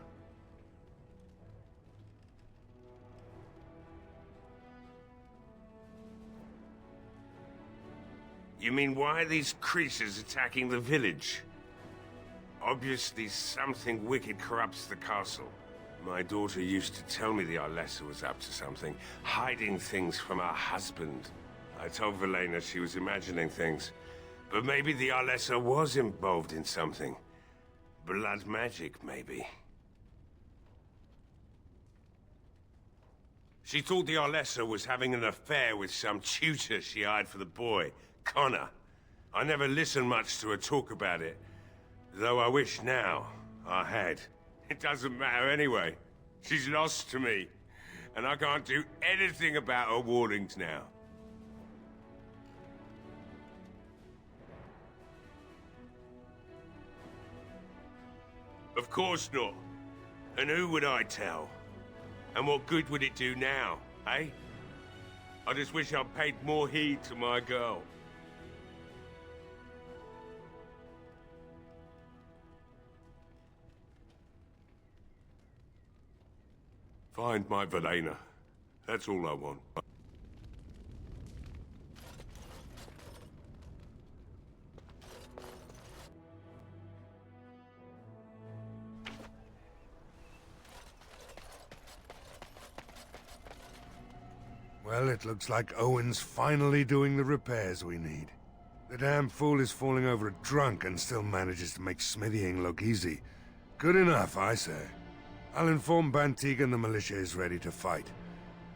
You mean why are these creatures attacking the village? Obviously something wicked corrupts the castle. My daughter used to tell me the Arlessa was up to something, hiding things from her husband. I told Velena she was imagining things. But maybe the Arlessa was involved in something. Blood magic, maybe. She thought the Arlessa was having an affair with some tutor she hired for the boy, Connor. I never listened much to her talk about it, though I wish now I had. It doesn't matter anyway. She's lost to me, and I can't do anything about her warnings now. Of course not. And who would I tell? And what good would it do now, eh? I just wish I'd paid more heed to my girl. Find my Velena. That's all I want. Well, it looks like Owen's finally doing the repairs we need. The damn fool is falling over drunk and still manages to make smithying look easy. Good enough, I say. I'll inform Bantigan the militia is ready to fight.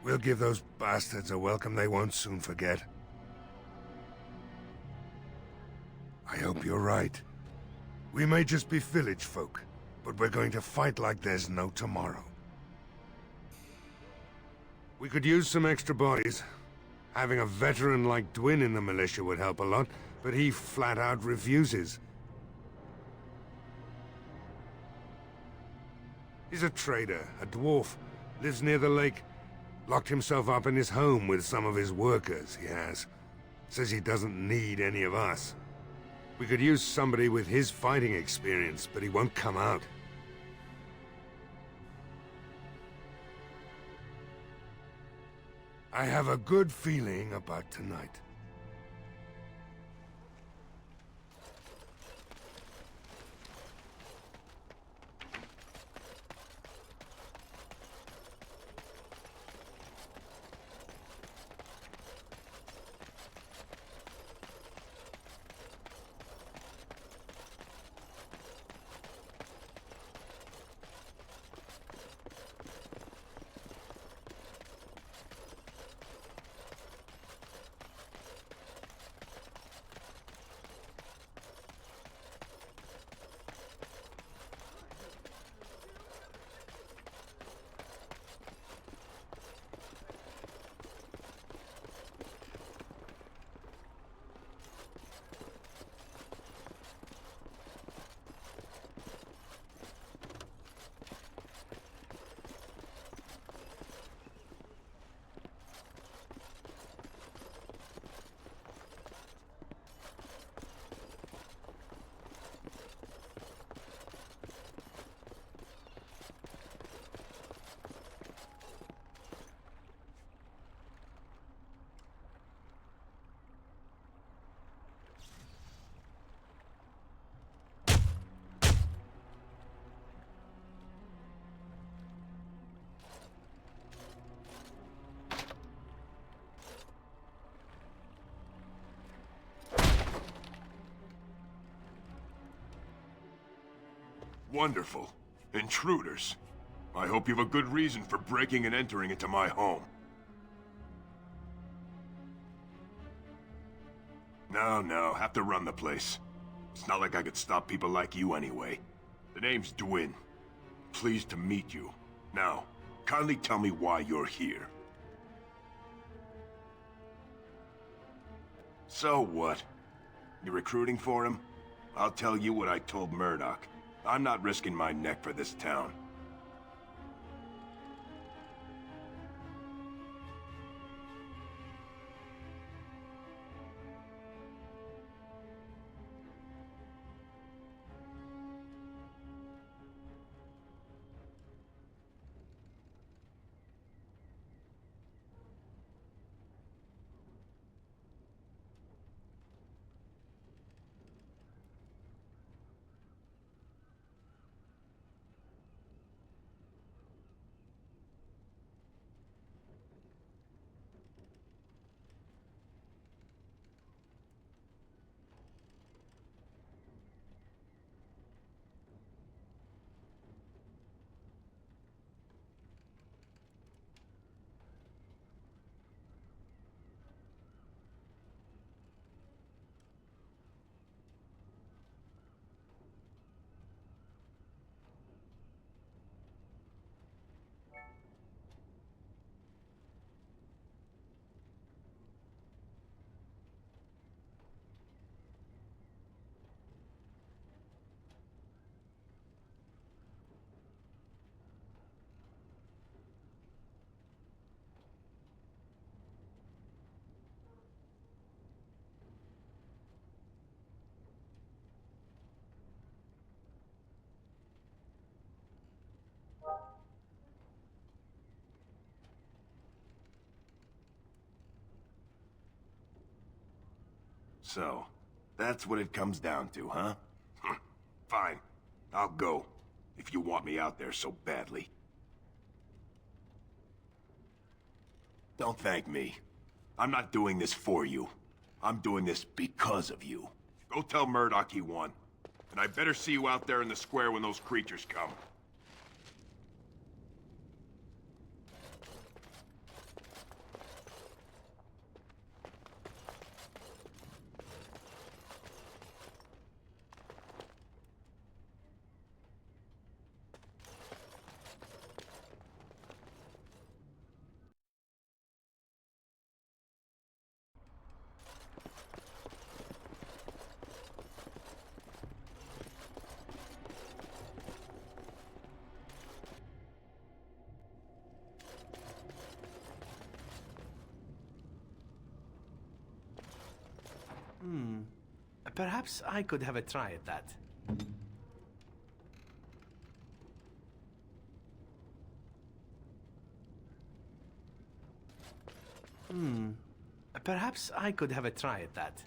We'll give those bastards a welcome they won't soon forget. I hope you're right. We may just be village folk, but we're going to fight like there's no tomorrow. We could use some extra bodies. Having a veteran like Dwin in the militia would help a lot, but he flat out refuses. He's a trader, a dwarf, lives near the lake. Locked himself up in his home with some of his workers, he has. Says he doesn't need any of us. We could use somebody with his fighting experience, but he won't come out. I have a good feeling about tonight. Wonderful. Intruders. I hope you have a good reason for breaking and entering into my home. No, have to run the place. It's not like I could stop people like you anyway. The name's Dwin. Pleased to meet you. Now, kindly tell me why you're here. So what? You recruiting for him? I'll tell you what I told Murdoch. I'm not risking my neck for this town. So, that's what it comes down to, huh? Fine. I'll go. If you want me out there so badly. Don't thank me. I'm not doing this for you. I'm doing this because of you. Go tell Murdoch he won. And I better see you out there in the square when those creatures come. Perhaps I could have a try at that. Perhaps I could have a try at that.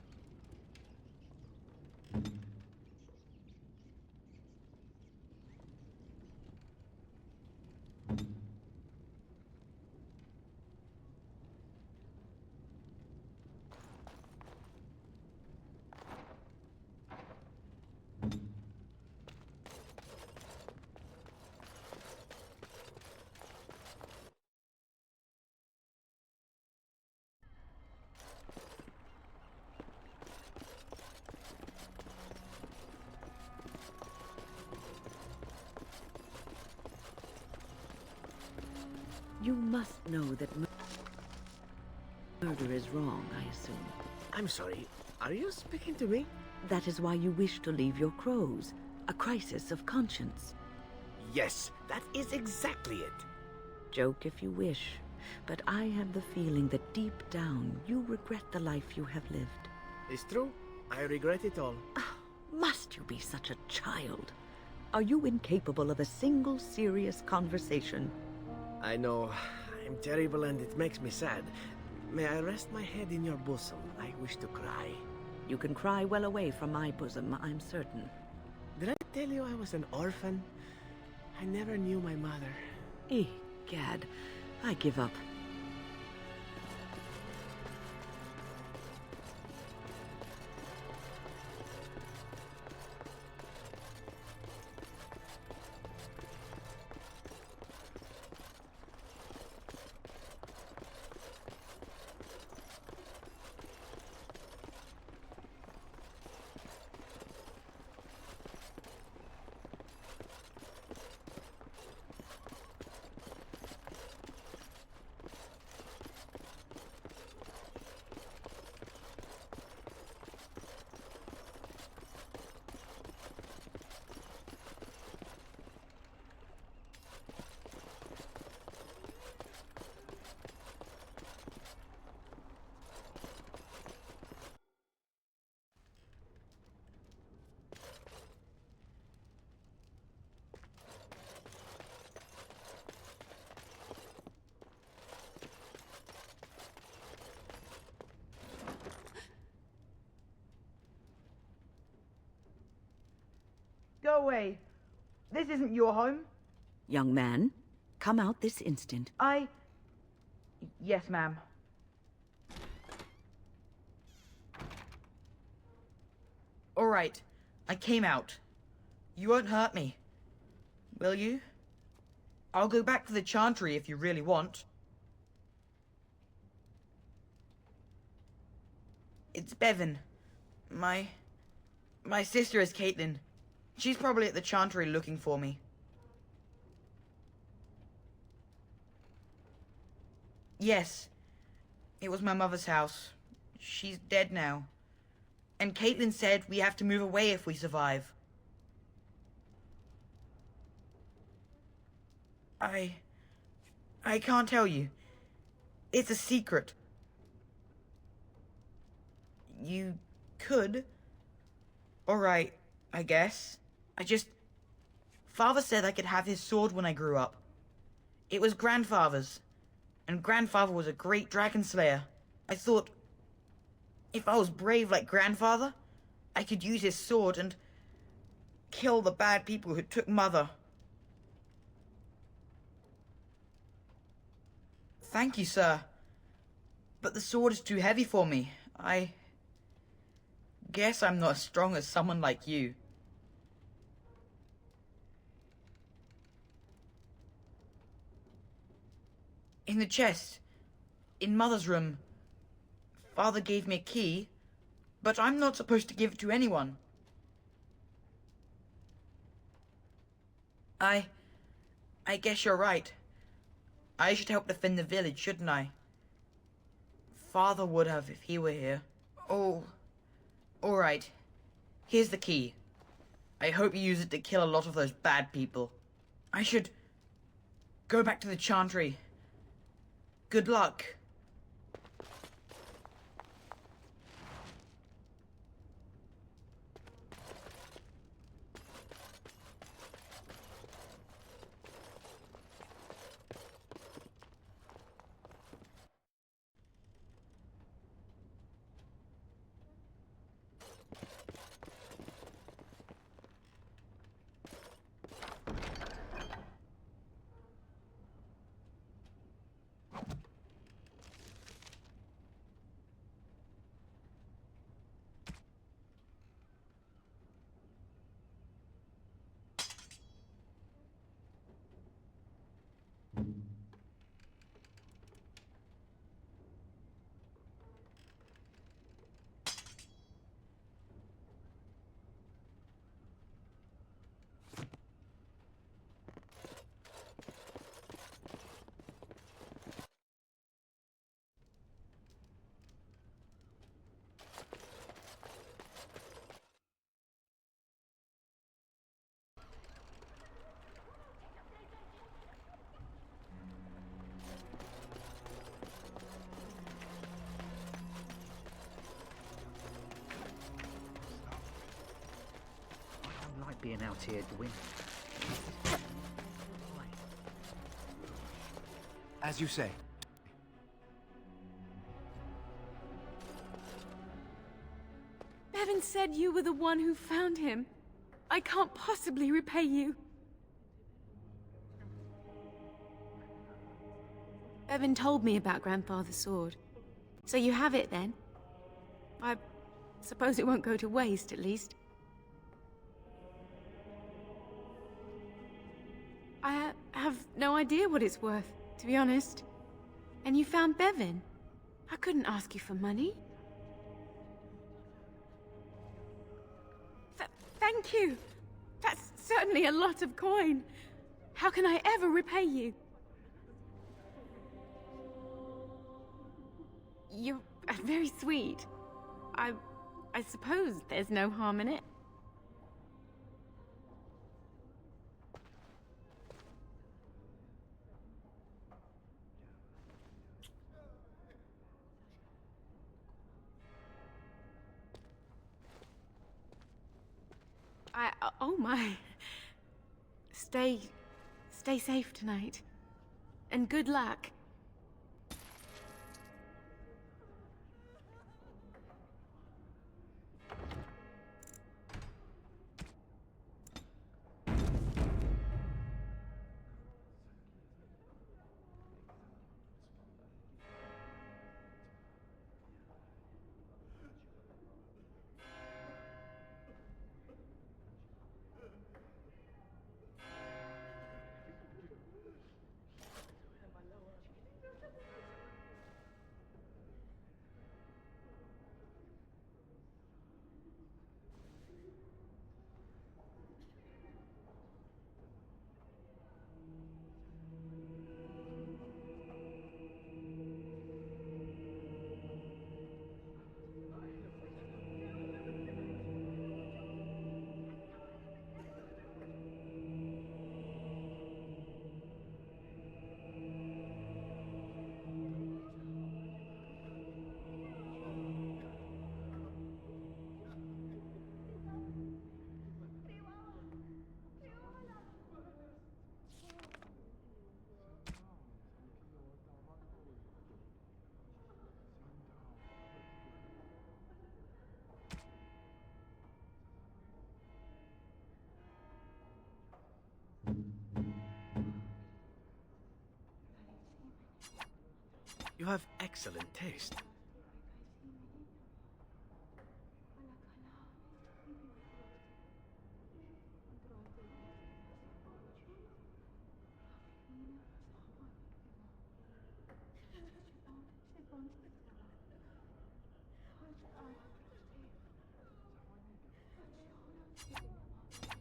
You must know that murder is wrong, I assume. I'm sorry, are you speaking to me? That is why you wish to leave your crows. A crisis of conscience. Yes, that is exactly it. Joke if you wish, but I have the feeling that deep down you regret the life you have lived. It's true. I regret it all. Must you be such a child? Are you incapable of a single serious conversation? I know. I'm terrible and it makes me sad. May I rest my head in your bosom? I wish to cry. You can cry well away from my bosom, I'm certain. Did I tell you I was an orphan? I never knew my mother. Egad, I give up. Go away. This isn't your home. Young man, come out this instant. Yes, ma'am. All right. I came out. You won't hurt me. Will you? I'll go back to the Chantry if you really want. It's Bevan. My sister is Caitlin. She's probably at the Chantry looking for me. Yes. It was my mother's house. She's dead now. And Caitlin said we have to move away if we survive. I can't tell you. It's a secret. You could. Alright, I guess. Father said I could have his sword when I grew up. It was Grandfather's. And Grandfather was a great dragon slayer. I thought If I was brave like Grandfather, I could use his sword and kill the bad people who took Mother. Thank you, sir. But the sword is too heavy for me. I guess I'm not as strong as someone like you. In the chest, in Mother's room, Father gave me a key, but I'm not supposed to give it to anyone. I guess you're right. I should help defend the village, shouldn't I? Father would have if he were here. Oh, all right. Here's the key. I hope you use it to kill a lot of those bad people. I should go back to the Chantry. Good luck. Being out here doing. As you say. Bevan said you were the one who found him. I can't possibly repay you. Bevan told me about Grandfather's sword. So you have it then? I suppose it won't go to waste, at least. I have no idea what it's worth, to be honest. And you found Bevan. I couldn't ask you for money. Thank you. That's certainly a lot of coin. How can I ever repay you? You're very sweet. I suppose there's no harm in it. Oh my. Stay safe tonight. And good luck. You have excellent taste.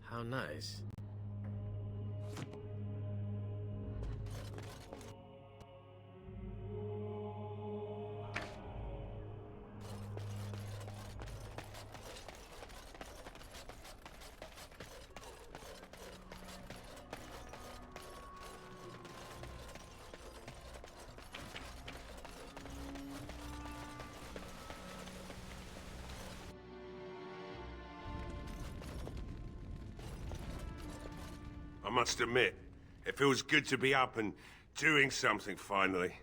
How nice. I must admit, it feels good to be up and doing something finally.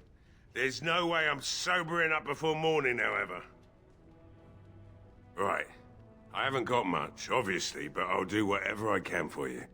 There's no way I'm sobering up before morning, however. Right. I haven't got much, obviously, but I'll do whatever I can for you.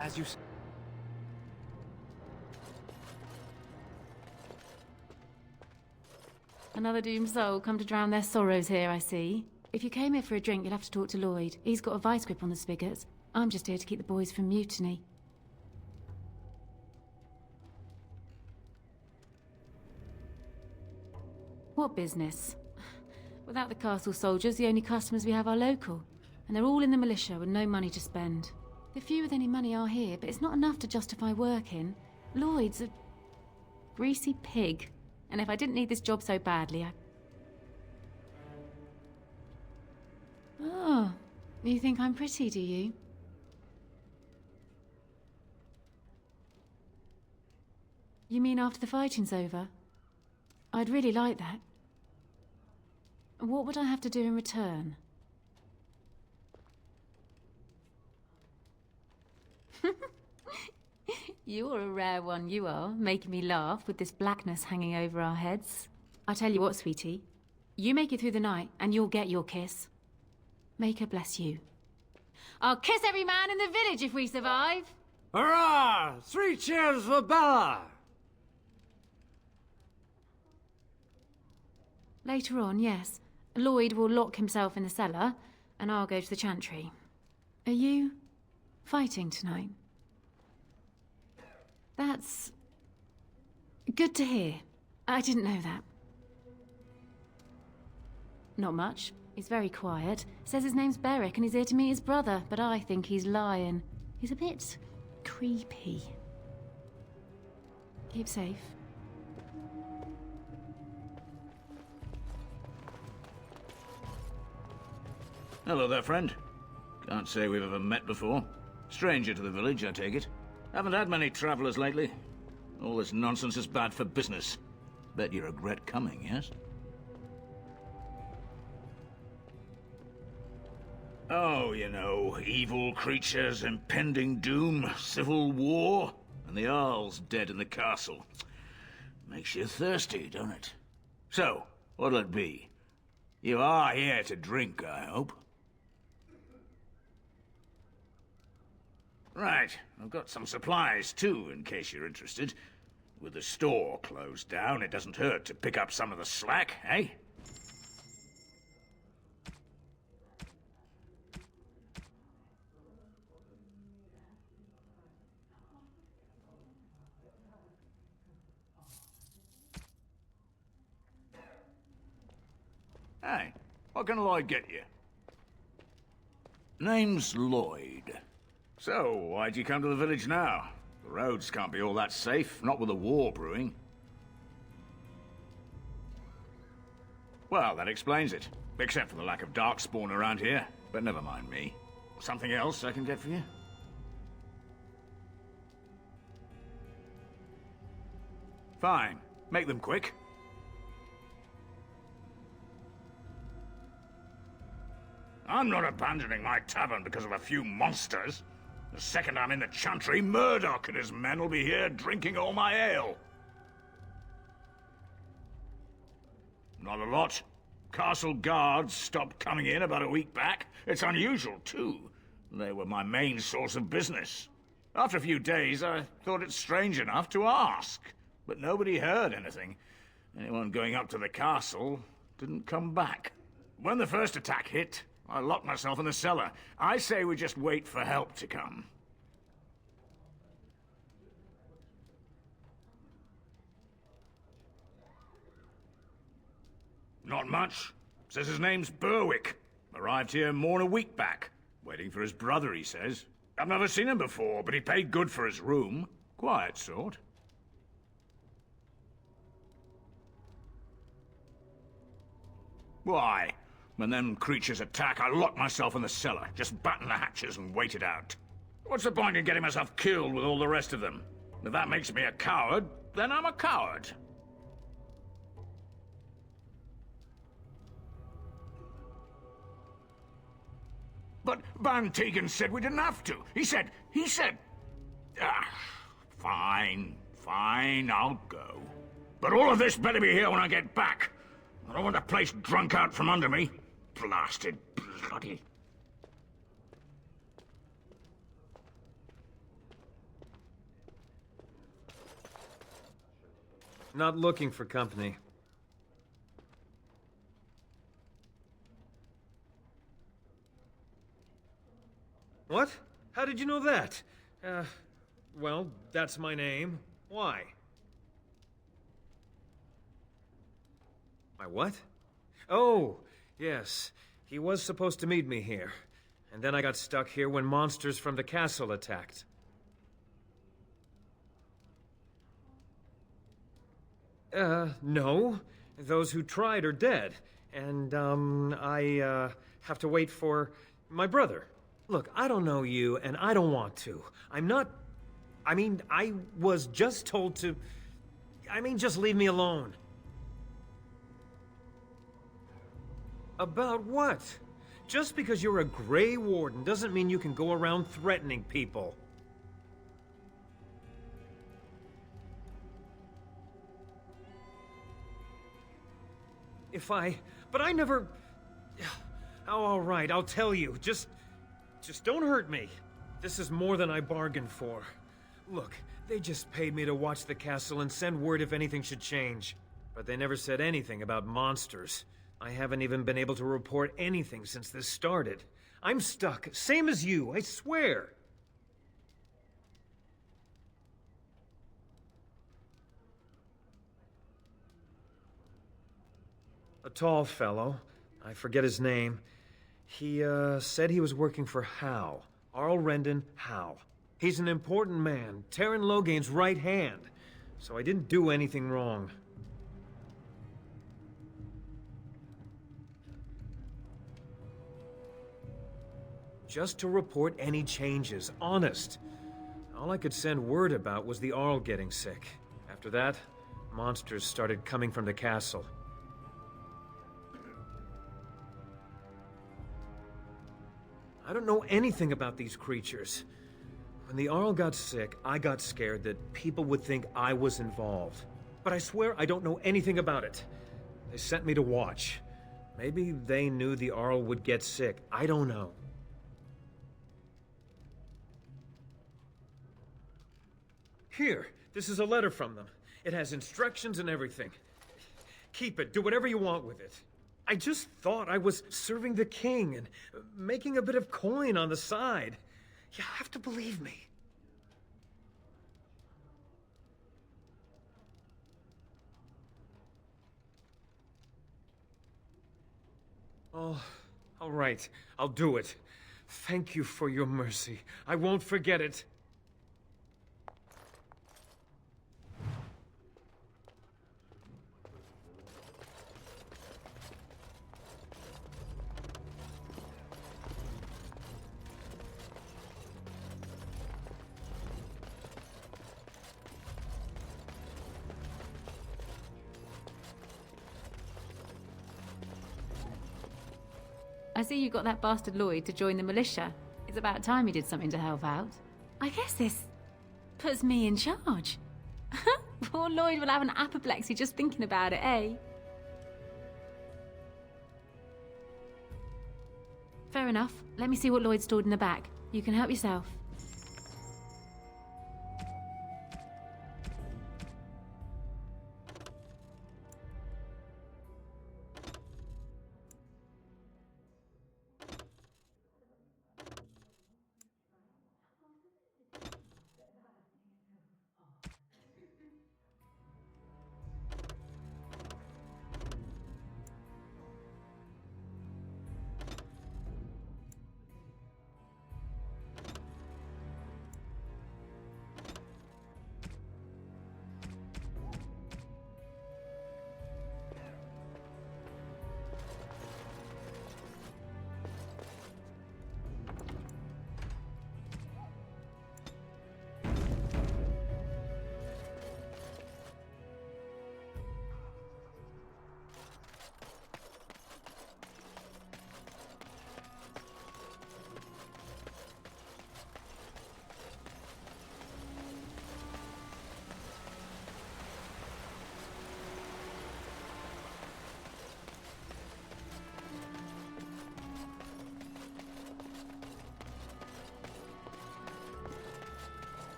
As you Another doomed soul come to drown their sorrows here, I see. If you came here for a drink, you'll have to talk to Lloyd. He's got a vice grip on the spigots. I'm just here to keep the boys from mutiny. What business? Without the castle soldiers, the only customers we have are local. And they're all in the militia with no money to spend. The few with any money are here, but it's not enough to justify working. Lloyd's a greasy pig. And if I didn't need this job so badly, Oh, you think I'm pretty, do you? You mean after the fighting's over? I'd really like that. What would I have to do in return? You're a rare one, you are, making me laugh with this blackness hanging over our heads. I tell you what, sweetie. You make it through the night, and you'll get your kiss. Make her bless you. I'll kiss every man in the village if we survive. Hurrah! 3 cheers for Bella! Later on, yes. Lloyd will lock himself in the cellar, and I'll go to the chantry. Are you fighting tonight? That's good to hear. I didn't know that. Not much. He's very quiet. Says his name's Beric and he's here to meet his brother, but I think he's lying. He's a bit creepy. Keep safe. Hello there, friend. Can't say we've ever met before. Stranger to the village, I take it. Haven't had many travelers lately. All this nonsense is bad for business. Bet you regret coming, yes? Oh, you know, evil creatures, impending doom, civil war, and the Earl's dead in the castle. Makes you thirsty, don't it? So, what'll it be? You are here to drink, I hope. Right, I've got some supplies too, in case you're interested. With the store closed down, it doesn't hurt to pick up some of the slack, eh? Hey, what can Lloyd get you? Name's Lloyd. So, why'd you come to the village now? The roads can't be all that safe, not with a war brewing. Well, that explains it. Except for the lack of darkspawn around here. But never mind me. Something else I can get for you? Fine. Make them quick. I'm not abandoning my tavern because of a few monsters. The second I'm in the chantry, Murdoch and his men will be here drinking all my ale. Not a lot. Castle guards stopped coming in about a week back. It's unusual, too. They were my main source of business. After a few days, I thought it strange enough to ask. But nobody heard anything. Anyone going up to the castle didn't come back. When the first attack hit, I locked myself in the cellar. I say we just wait for help to come. Not much. Says his name's Berwick. Arrived here more than a week back. Waiting for his brother, he says. I've never seen him before, but he paid good for his room. Quiet sort. Why? When them creatures attack, I lock myself in the cellar, just batten the hatches and wait it out. What's the point in getting myself killed with all the rest of them? If that makes me a coward, then I'm a coward. But Van Tegan said we didn't have to. He said... Fine, I'll go. But all of this better be here when I get back. I don't want the place drunk out from under me. Blasted bloody... Not looking for company. What? How did you know that? Well, that's my name. Why? My what? Oh, yes. He was supposed to meet me here. And then I got stuck here when monsters from the castle attacked. No. Those who tried are dead. And, I have to wait for my brother. Look, I don't know you, and I don't want to. I was just told to... just leave me alone. About what? Just because you're a Grey Warden doesn't mean you can go around threatening people. But I never... Oh, all right, I'll tell you. Just don't hurt me. This is more than I bargained for. Look, they just paid me to watch the castle and send word if anything should change. But they never said anything about monsters. I haven't even been able to report anything since this started. I'm stuck, same as you, I swear. A tall fellow, I forget his name. He, said he was working for Hal. Arl Rendon Hal. He's an important man, Terran Loghain's right hand. So I didn't do anything wrong. Just to report any changes, honest. All I could send word about was the Arl getting sick. After that, monsters started coming from the castle. I don't know anything about these creatures. When the Arl got sick, I got scared that people would think I was involved. But I swear I don't know anything about it. They sent me to watch. Maybe they knew the Arl would get sick. I don't know. Here, this is a letter from them. It has instructions and everything. Keep it, do whatever you want with it. I just thought I was serving the king and making a bit of coin on the side. You have to believe me. Oh, all right. I'll do it. Thank you for your mercy. I won't forget it. I see you got that bastard Lloyd to join the militia. It's about time he did something to help out. I guess this puts me in charge. Poor Lloyd will have an apoplexy just thinking about it, eh? Fair enough. Let me see what Lloyd stored in the back. You can help yourself.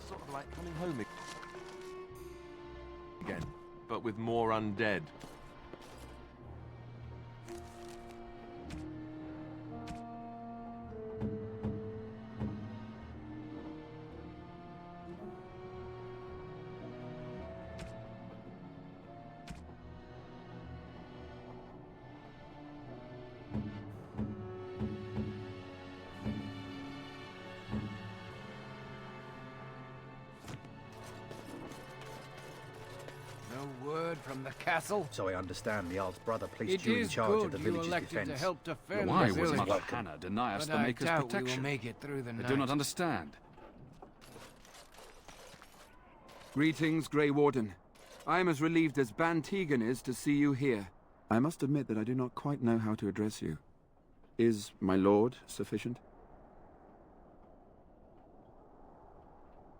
Sort of like coming home again, but with more undead. From the castle? So I understand the Jarl's brother placed It you in is charge of the good you village's elected defense. to help defend Why the would village. Mother Hannah deny us But the I Maker's doubt protection? we will make it through the I night. do not understand. Greetings, Grey Warden. I am as relieved as Ban Tegan is to see you here. I must admit that I do not quite know how to address you. Is my lord sufficient?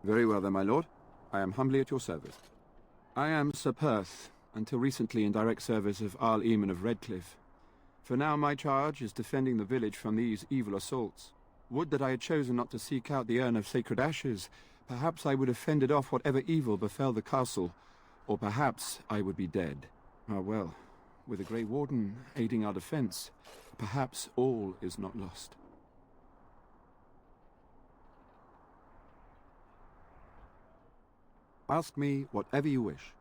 Very well then, my lord. I am humbly at your service. I am Sir Perth, until recently in direct service of Arl Eamon of Redcliffe. For now my charge is defending the village from these evil assaults. Would that I had chosen not to seek out the urn of sacred ashes. Perhaps I would have fended off whatever evil befell the castle, or perhaps I would be dead. Ah well, with the Grey Warden aiding our defense, perhaps all is not lost. Ask me whatever you wish.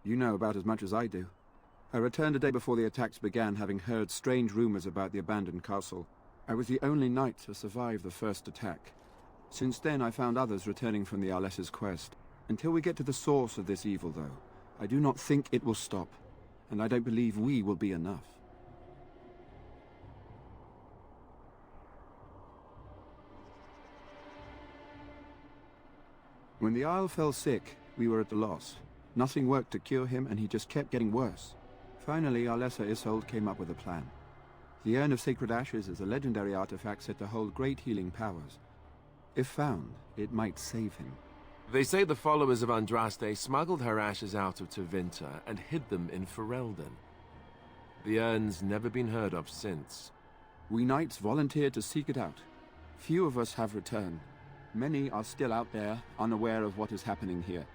You know about as much as I do. I returned a day before the attacks began, having heard strange rumors about the abandoned castle. I was the only knight to survive the first attack. Since then, I found others returning from the Arlessa's quest. Until we get to the source of this evil, though, I do not think it will stop, and I don't believe we will be enough. When the Isle fell sick, we were at a loss. Nothing worked to cure him, and he just kept getting worse. Finally, Arlessa Isolde came up with a plan. The Urn of Sacred Ashes is a legendary artifact said to hold great healing powers. If found, it might save him. They say the followers of Andraste smuggled her ashes out of Tevinter and hid them in Ferelden. The urn's never been heard of since. We knights volunteered to seek it out. Few of us have returned. Many are still out there, unaware of what is happening here.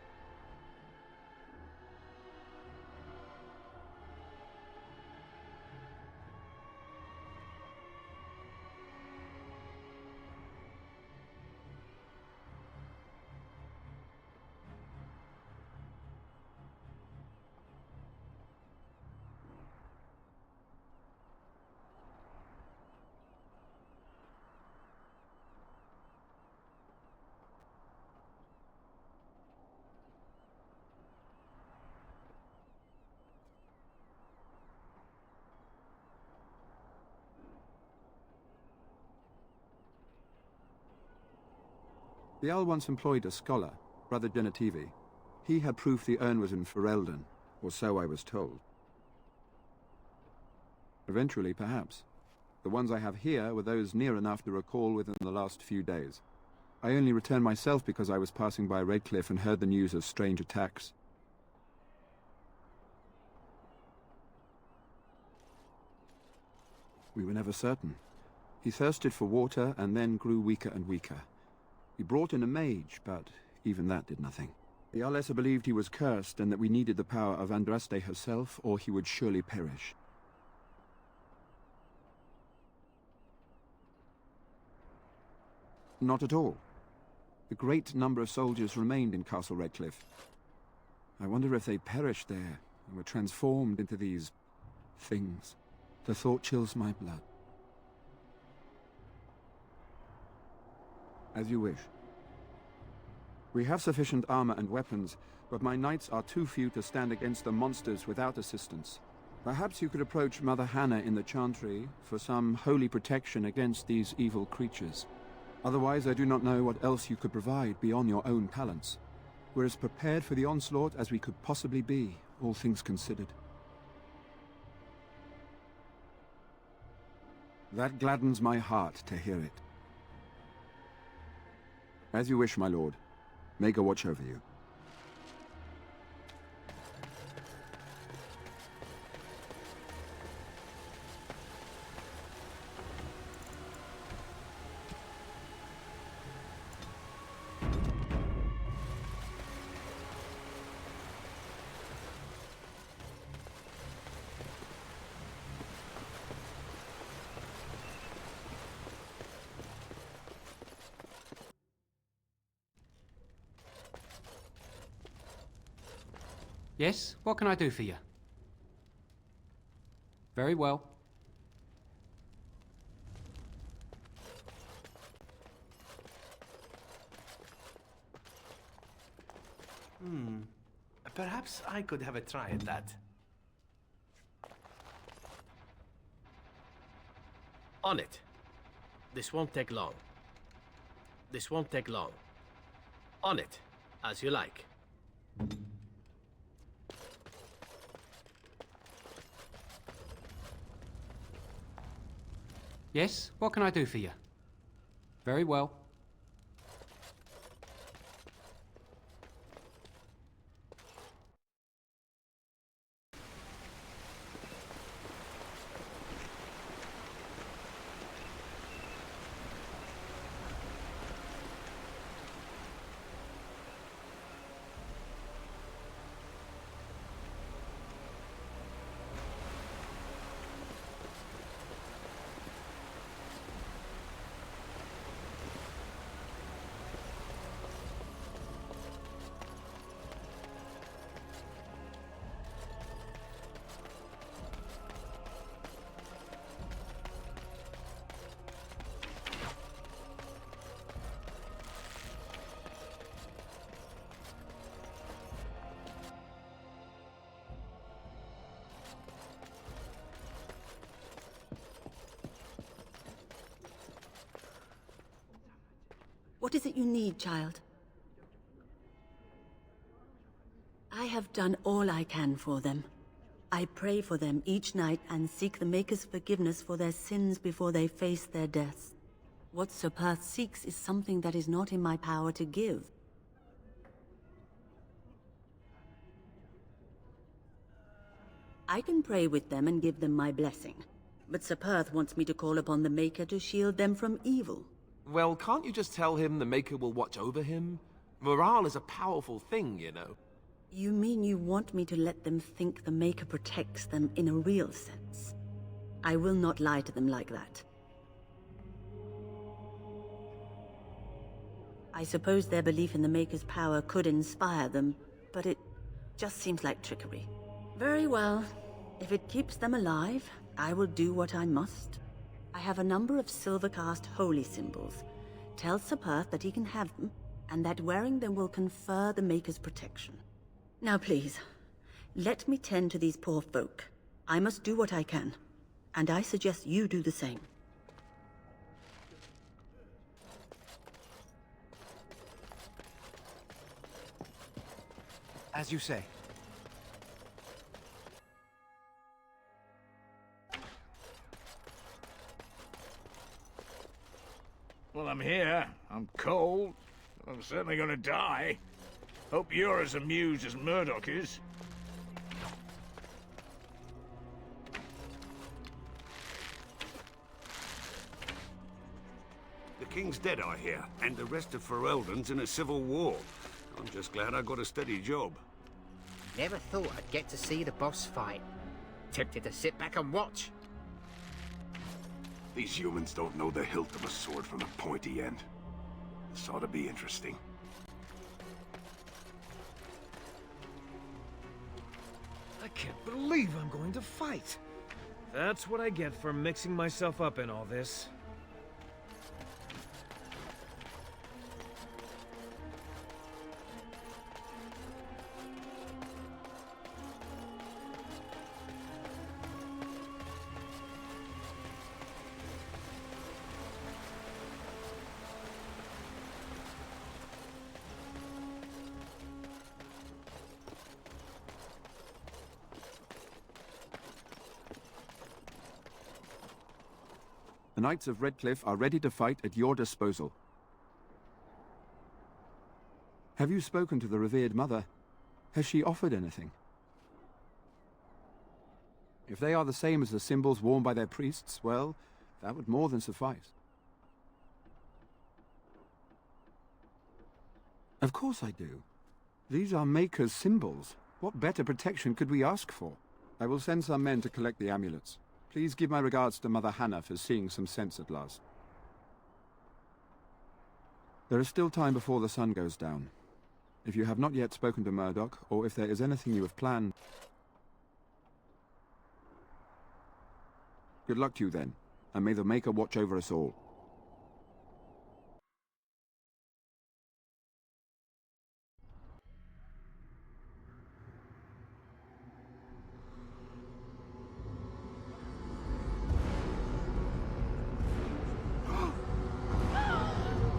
The Earl once employed a scholar, Brother Genetivi. He had proof the urn was in Ferelden, or so I was told. Eventually, perhaps. The ones I have here were those near enough to recall within the last few days. I only returned myself because I was passing by Redcliffe and heard the news of strange attacks. We were never certain. He thirsted for water and then grew weaker and weaker. We brought in a mage, but even that did nothing. The Arlessa believed he was cursed and that we needed the power of Andraste herself, or he would surely perish. Not at all. A great number of soldiers remained in Castle Redcliffe. I wonder if they perished there and were transformed into these things. The thought chills my blood. As you wish. We have sufficient armor and weapons, but my knights are too few to stand against the monsters without assistance. Perhaps you could approach Mother Hannah in the Chantry for some holy protection against these evil creatures. Otherwise, I do not know what else you could provide beyond your own talents. We're as prepared for the onslaught as we could possibly be, all things considered. That gladdens my heart to hear it. As you wish, my lord. May God watch over you. Yes? What can I do for you? Very well. Perhaps I could have a try at that. On it. This won't take long. This won't take long. On it, as you like. Yes? What can I do for you? Very well. What is it you need, child? I have done all I can for them. I pray for them each night and seek the Maker's forgiveness for their sins before they face their deaths. What Sir Perth seeks is something that is not in my power to give. I can pray with them and give them my blessing, but Sir Perth wants me to call upon the Maker to shield them from evil. Well, can't you just tell him the Maker will watch over him? Morale is a powerful thing, you know. You mean you want me to let them think the Maker protects them in a real sense? I will not lie to them like that. I suppose their belief in the Maker's power could inspire them, but it just seems like trickery. Very well. If it keeps them alive, I will do what I must. I have a number of silver-cast holy symbols. Tell Sir Perth that he can have them, and that wearing them will confer the Maker's protection. Now please, let me tend to these poor folk. I must do what I can, and I suggest you do the same. As you say. Well, I'm here. I'm cold. I'm certainly gonna die. Hope you're as amused as Murdoch is. The King's dead, I hear, and the rest of Ferelden's in a civil war. I'm just glad I got a steady job. Never thought I'd get to see the boss fight. Tempted to sit back and watch. These humans don't know the hilt of a sword from the pointy end. This ought to be interesting. I can't believe I'm going to fight. That's what I get for mixing myself up in all this. The Knights of Redcliffe are ready to fight at your disposal. Have you spoken to the revered mother? Has she offered anything? If they are the same as the symbols worn by their priests, well, that would more than suffice. Of course I do. These are Maker's symbols. What better protection could we ask for? I will send some men to collect the amulets. Please give my regards to Mother Hannah for seeing some sense at last. There is still time before the sun goes down. If you have not yet spoken to Murdoch, or if there is anything you have planned... Good luck to you then, and may the Maker watch over us all.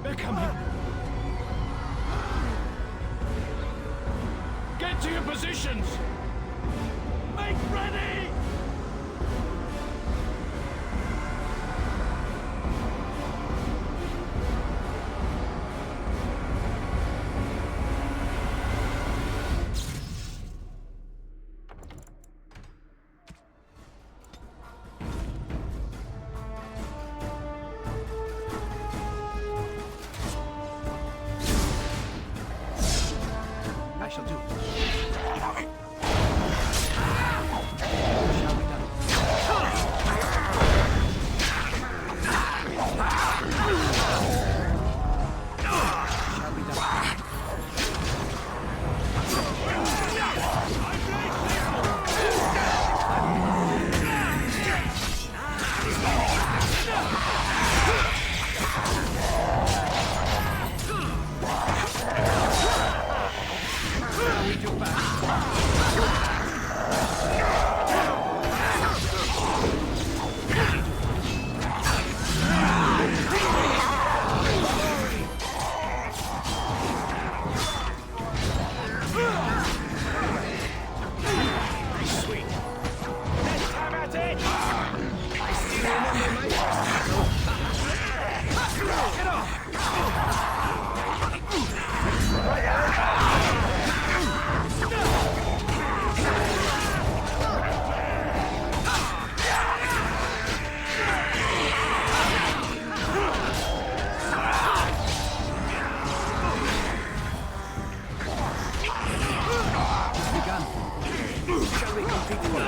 They're coming! Get to your positions! Make ready! your back. Sweet. Let's have at it! I still remember my first battle. Get off! Shall we compete now?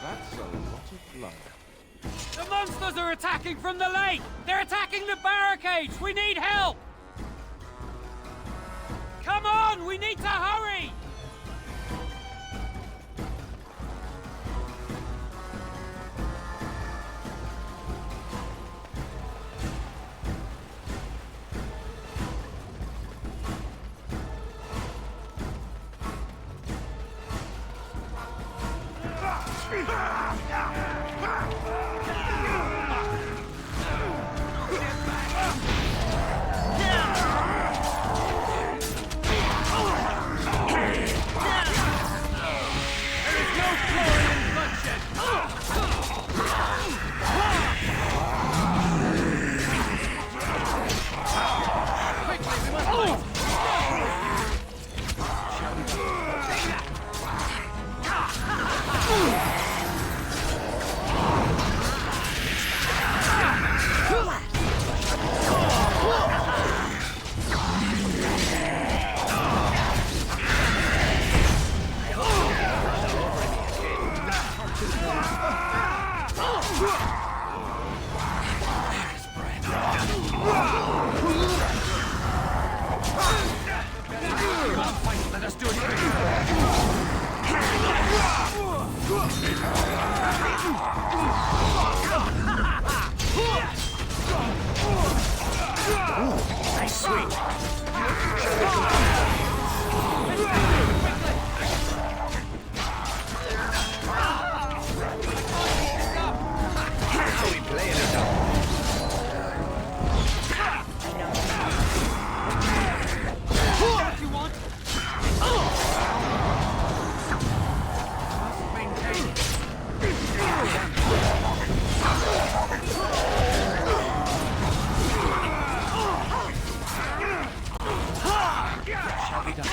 That's a lot of blood. The monsters are attacking from the lake! They're attacking the barricades! We need help! Come on! We need to hurry! Let us do it quickly. Nice sweep. How we playing it up? What you want? Shall be done.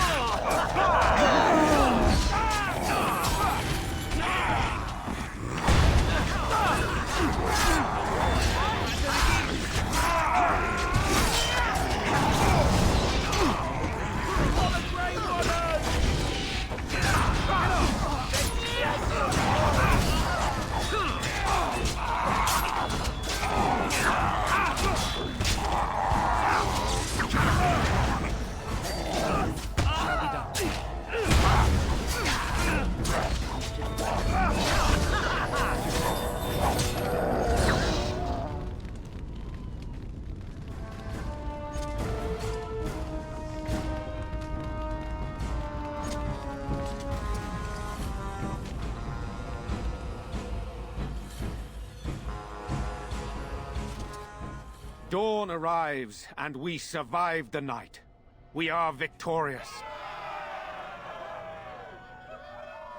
Dawn arrives, and we survived the night. We are victorious.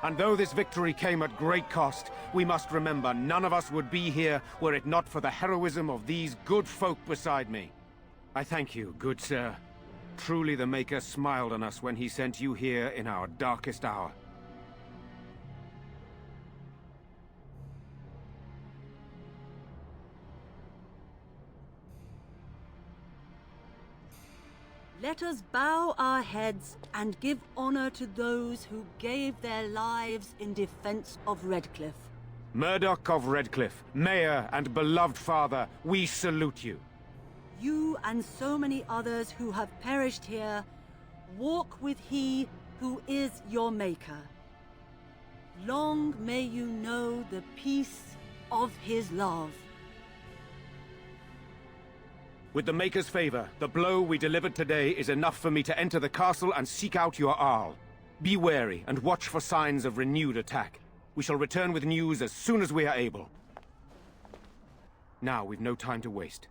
And though this victory came at great cost, we must remember none of us would be here were it not for the heroism of these good folk beside me. I thank you, good sir. Truly the Maker smiled on us when he sent you here in our darkest hour. Let us bow our heads and give honor to those who gave their lives in defense of Redcliffe. Murdoch of Redcliffe, Mayor and beloved father, we salute you. You and so many others who have perished here walk with he who is your maker. Long may you know the peace of his love. With the Maker's favor, the blow we delivered today is enough for me to enter the castle and seek out your Arl. Be wary and watch for signs of renewed attack. We shall return with news as soon as we are able. Now, we've no time to waste.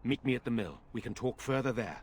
Meet me at the mill. We can talk further there.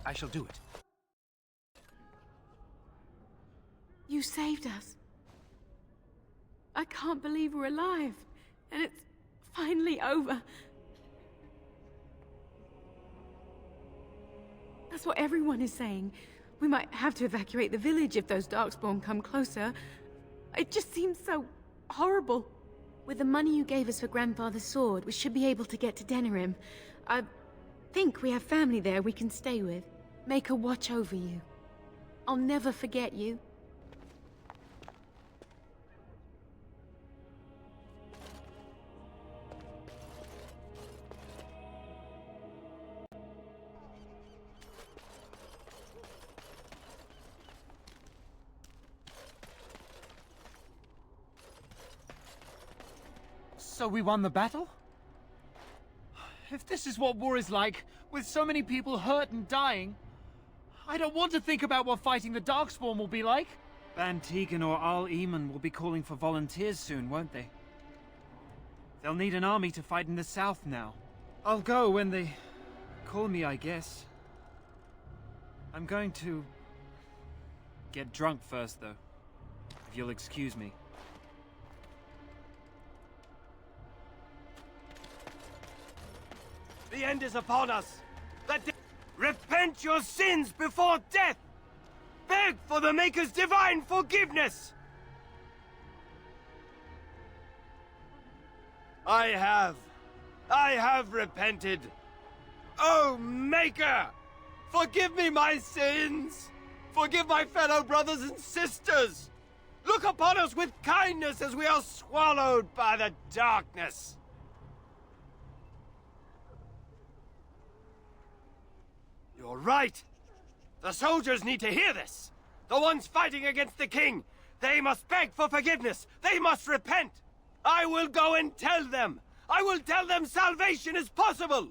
I shall do it. You saved us. I can't believe we're alive. And it's finally over. That's what everyone is saying. We might have to evacuate the village if those Darkspawn come closer. It just seems so horrible. With the money you gave us for Grandfather's sword, we should be able to get to Denerim. I think we have family there we can stay with. Make a watch over you. I'll never forget you. So we won the battle? If this is what war is like, with so many people hurt and dying, I don't want to think about what fighting the Darkspawn will be like. Van Tegan or Al Eamon will be calling for volunteers soon, won't they? They'll need an army to fight in the south now. I'll go when they call me, I guess. I'm going to get drunk first, though, if you'll excuse me. The end is upon us! Repent your sins before death! Beg for the Maker's divine forgiveness! I have repented. Oh, Maker! Forgive me my sins! Forgive my fellow brothers and sisters! Look upon us with kindness as we are swallowed by the darkness! You're right. The soldiers need to hear this. The ones fighting against the king. They must beg for forgiveness. They must repent. I will go and tell them. I will tell them salvation is possible.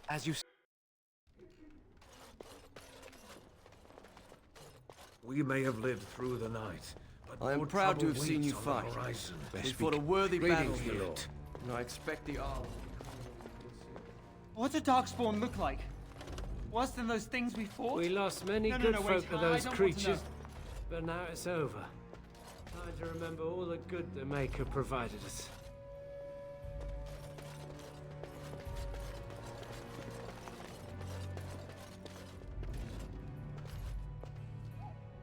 As you... We may have lived through the night, but I am more proud to trouble have seen waits you on fight. the horizon. We fought a worthy battle Greetings, my here, lord. and I expect the Arl. What's a darkspawn look like? Worse than those things we fought? We lost many No, good wait, folk to I those don't want to creatures, know. but now it's over. Trying to remember all the good the Maker provided us.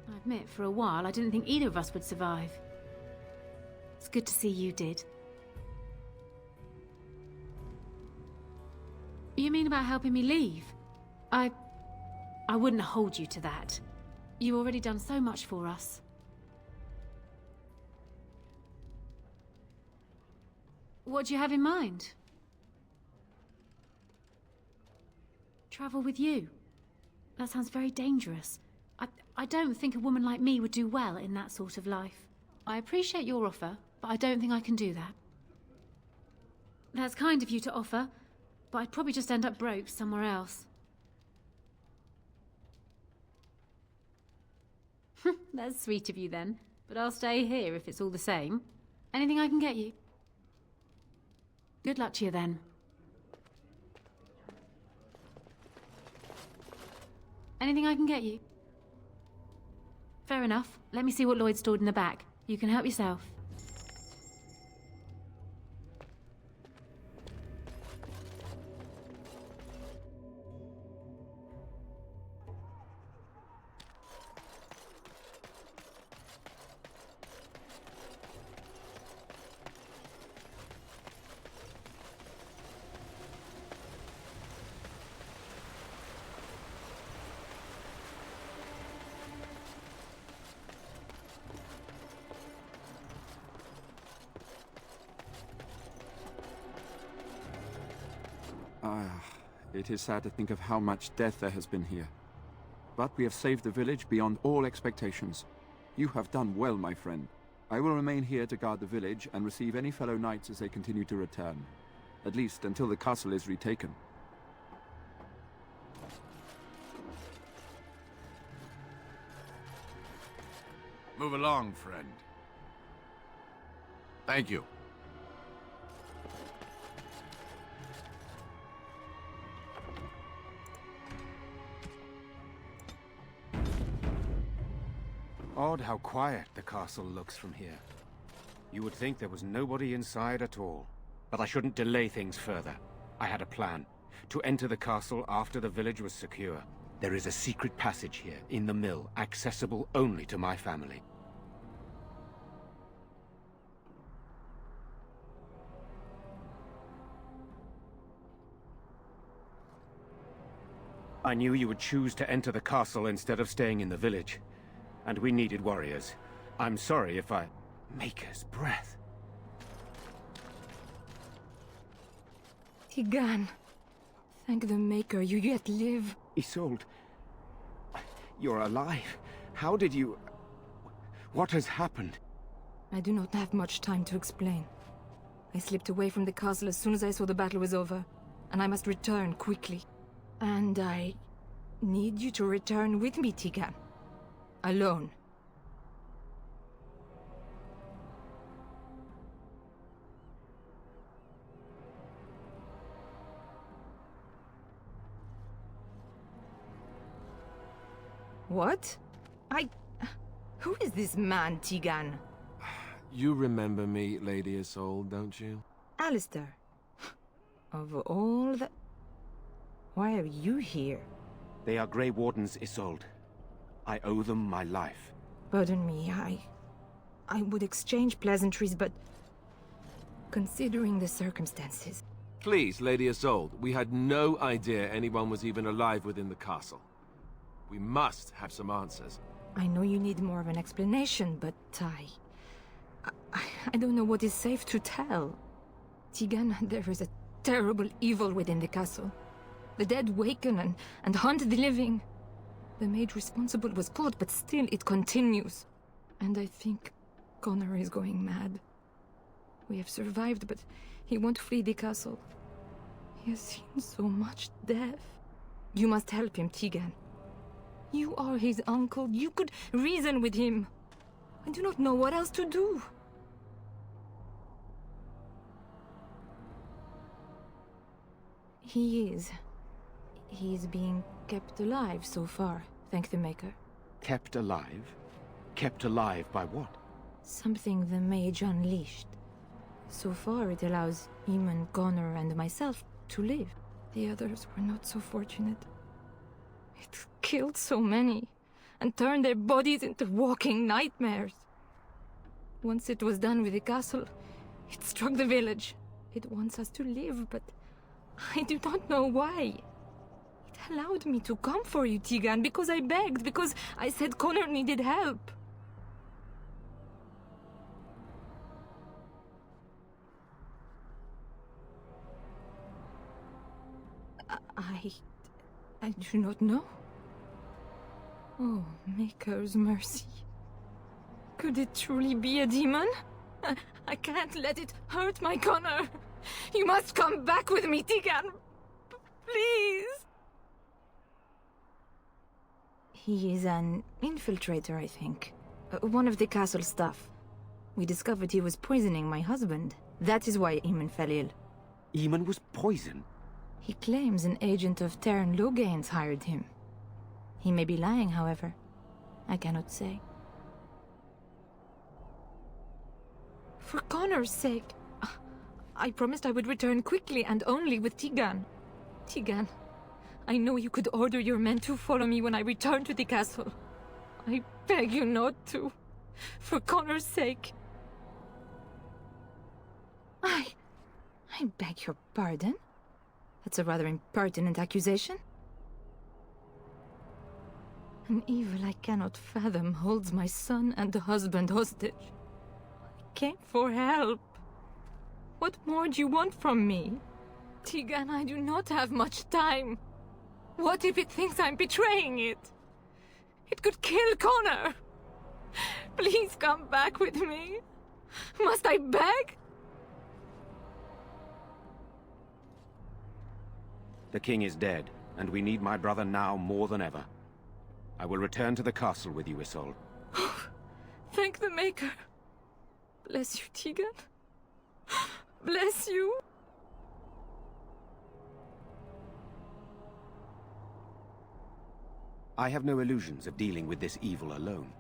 I admit, for a while, I didn't think either of us would survive. It's good to see you did. You mean about helping me leave? I wouldn't hold you to that. You've already done so much for us. What do you have in mind? Travel with you? That sounds very dangerous. I don't think a woman like me would do well in that sort of life. I appreciate your offer, but I don't think I can do that. That's kind of you to offer, but I'd probably just end up broke somewhere else. That's sweet of you then, but I'll stay here if it's all the same. Anything I can get you? Good luck to you then. Anything I can get you? Fair enough. Let me see what Lloyd stored in the back. You can help yourself. It is sad to think of how much death there has been here. But we have saved the village beyond all expectations. You have done well, my friend. I will remain here to guard the village and receive any fellow knights as they continue to return. At least until the castle is retaken. Move along, friend. Thank you. Odd how quiet the castle looks from here. You would think there was nobody inside at all. But I shouldn't delay things further. I had a plan. To enter the castle after the village was secure. There is a secret passage here, in the mill, accessible only to my family. I knew you would choose to enter the castle instead of staying in the village. And we needed warriors. I'm sorry if I... Maker's breath. Tigan. Thank the Maker you yet live. Isolde. You're alive. How did you... What has happened? I do not have much time to explain. I slipped away from the castle as soon as I saw the battle was over, and I must return quickly. And I need you to return with me, Tigan. Alone. What? Who is this man, Tigan? You remember me, Lady Isolde, don't you? Alistair. Of all the... Why are you here? They are Grey Wardens, Isolde. I owe them my life. Pardon me, I would exchange pleasantries, but... Considering the circumstances... Please, Lady Isolde, we had no idea anyone was even alive within the castle. We must have some answers. I know you need more of an explanation, but I don't know what is safe to tell. Tigan, there is a terrible evil within the castle. The dead waken and haunt the living. The maid responsible was caught, but still it continues. And I think Connor is going mad. We have survived, but he won't flee the castle. He has seen so much death. You must help him, Tegan. You are his uncle. You could reason with him. I do not know what else to do. He is. He is being kept alive so far, thank the Maker. Kept alive? Kept alive by what? Something the mage unleashed. So far it allows Eamon, Connor, and myself to live. The others were not so fortunate. It killed so many, and turned their bodies into walking nightmares. Once it was done with the castle, it struck the village. It wants us to live, but I do not know why. It allowed me to come for you, Tegan, because I begged, because I said Connor needed help. I do not know. Oh, Maker's mercy. Could it truly be a demon? I can't let it hurt my Connor. You must come back with me, Tegan. Please. He is an infiltrator, I think. One of the castle staff. We discovered he was poisoning my husband. That is why Eamon fell ill. Eamon was poisoned? He claims an agent of Terran Logain's hired him. He may be lying, however. I cannot say. For Connor's sake, I promised I would return quickly and only with Tegan. Tegan, I know you could order your men to follow me when I return to the castle. I beg you not to. For Connor's sake. I beg your pardon? That's a rather impertinent accusation. An evil I cannot fathom holds my son and the husband hostage. I came for help. What more do you want from me? Tegan, I do not have much time. What if it thinks I'm betraying it? It could kill Connor. Please come back with me. Must I beg? The king is dead, and we need my brother now more than ever. I will return to the castle with you, Isolde. Thank the Maker. Bless you, Tegan. Bless you. I have no illusions of dealing with this evil alone.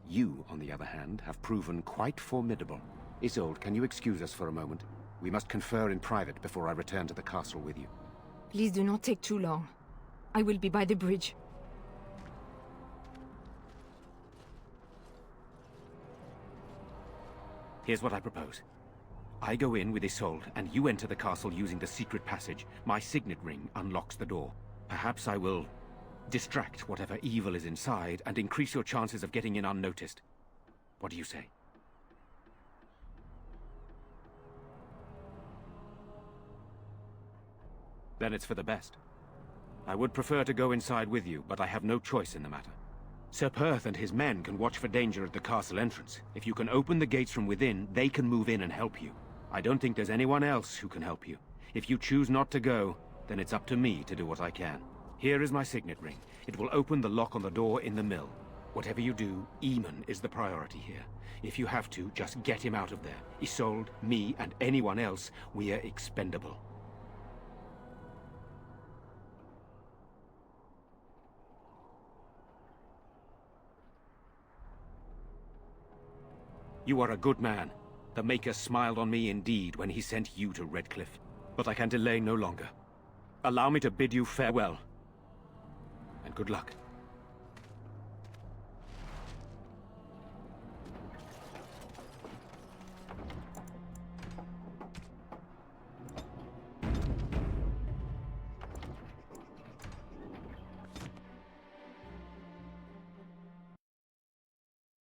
You, on the other hand, have proven quite formidable. Isolde, can you excuse us for a moment? We must confer in private before I return to the castle with you. Please do not take too long. I will be by the bridge. Here's what I propose. I go in with Isolde, and you enter the castle using the secret passage. My signet ring unlocks the door. Perhaps I will distract whatever evil is inside and increase your chances of getting in unnoticed. What do you say? Then it's for the best. I would prefer to go inside with you, but I have no choice in the matter. Sir Perth and his men can watch for danger at the castle entrance. If you can open the gates from within, they can move in and help you. I don't think there's anyone else who can help you. If you choose not to go, then it's up to me to do what I can. Here is my signet ring. It will open the lock on the door in the mill. Whatever you do, Eamon is the priority here. If you have to, just get him out of there. Isolde, me, and anyone else, we are expendable. You are a good man. The Maker smiled on me indeed when he sent you to Redcliffe. But I can delay no longer. Allow me to bid you farewell. And good luck.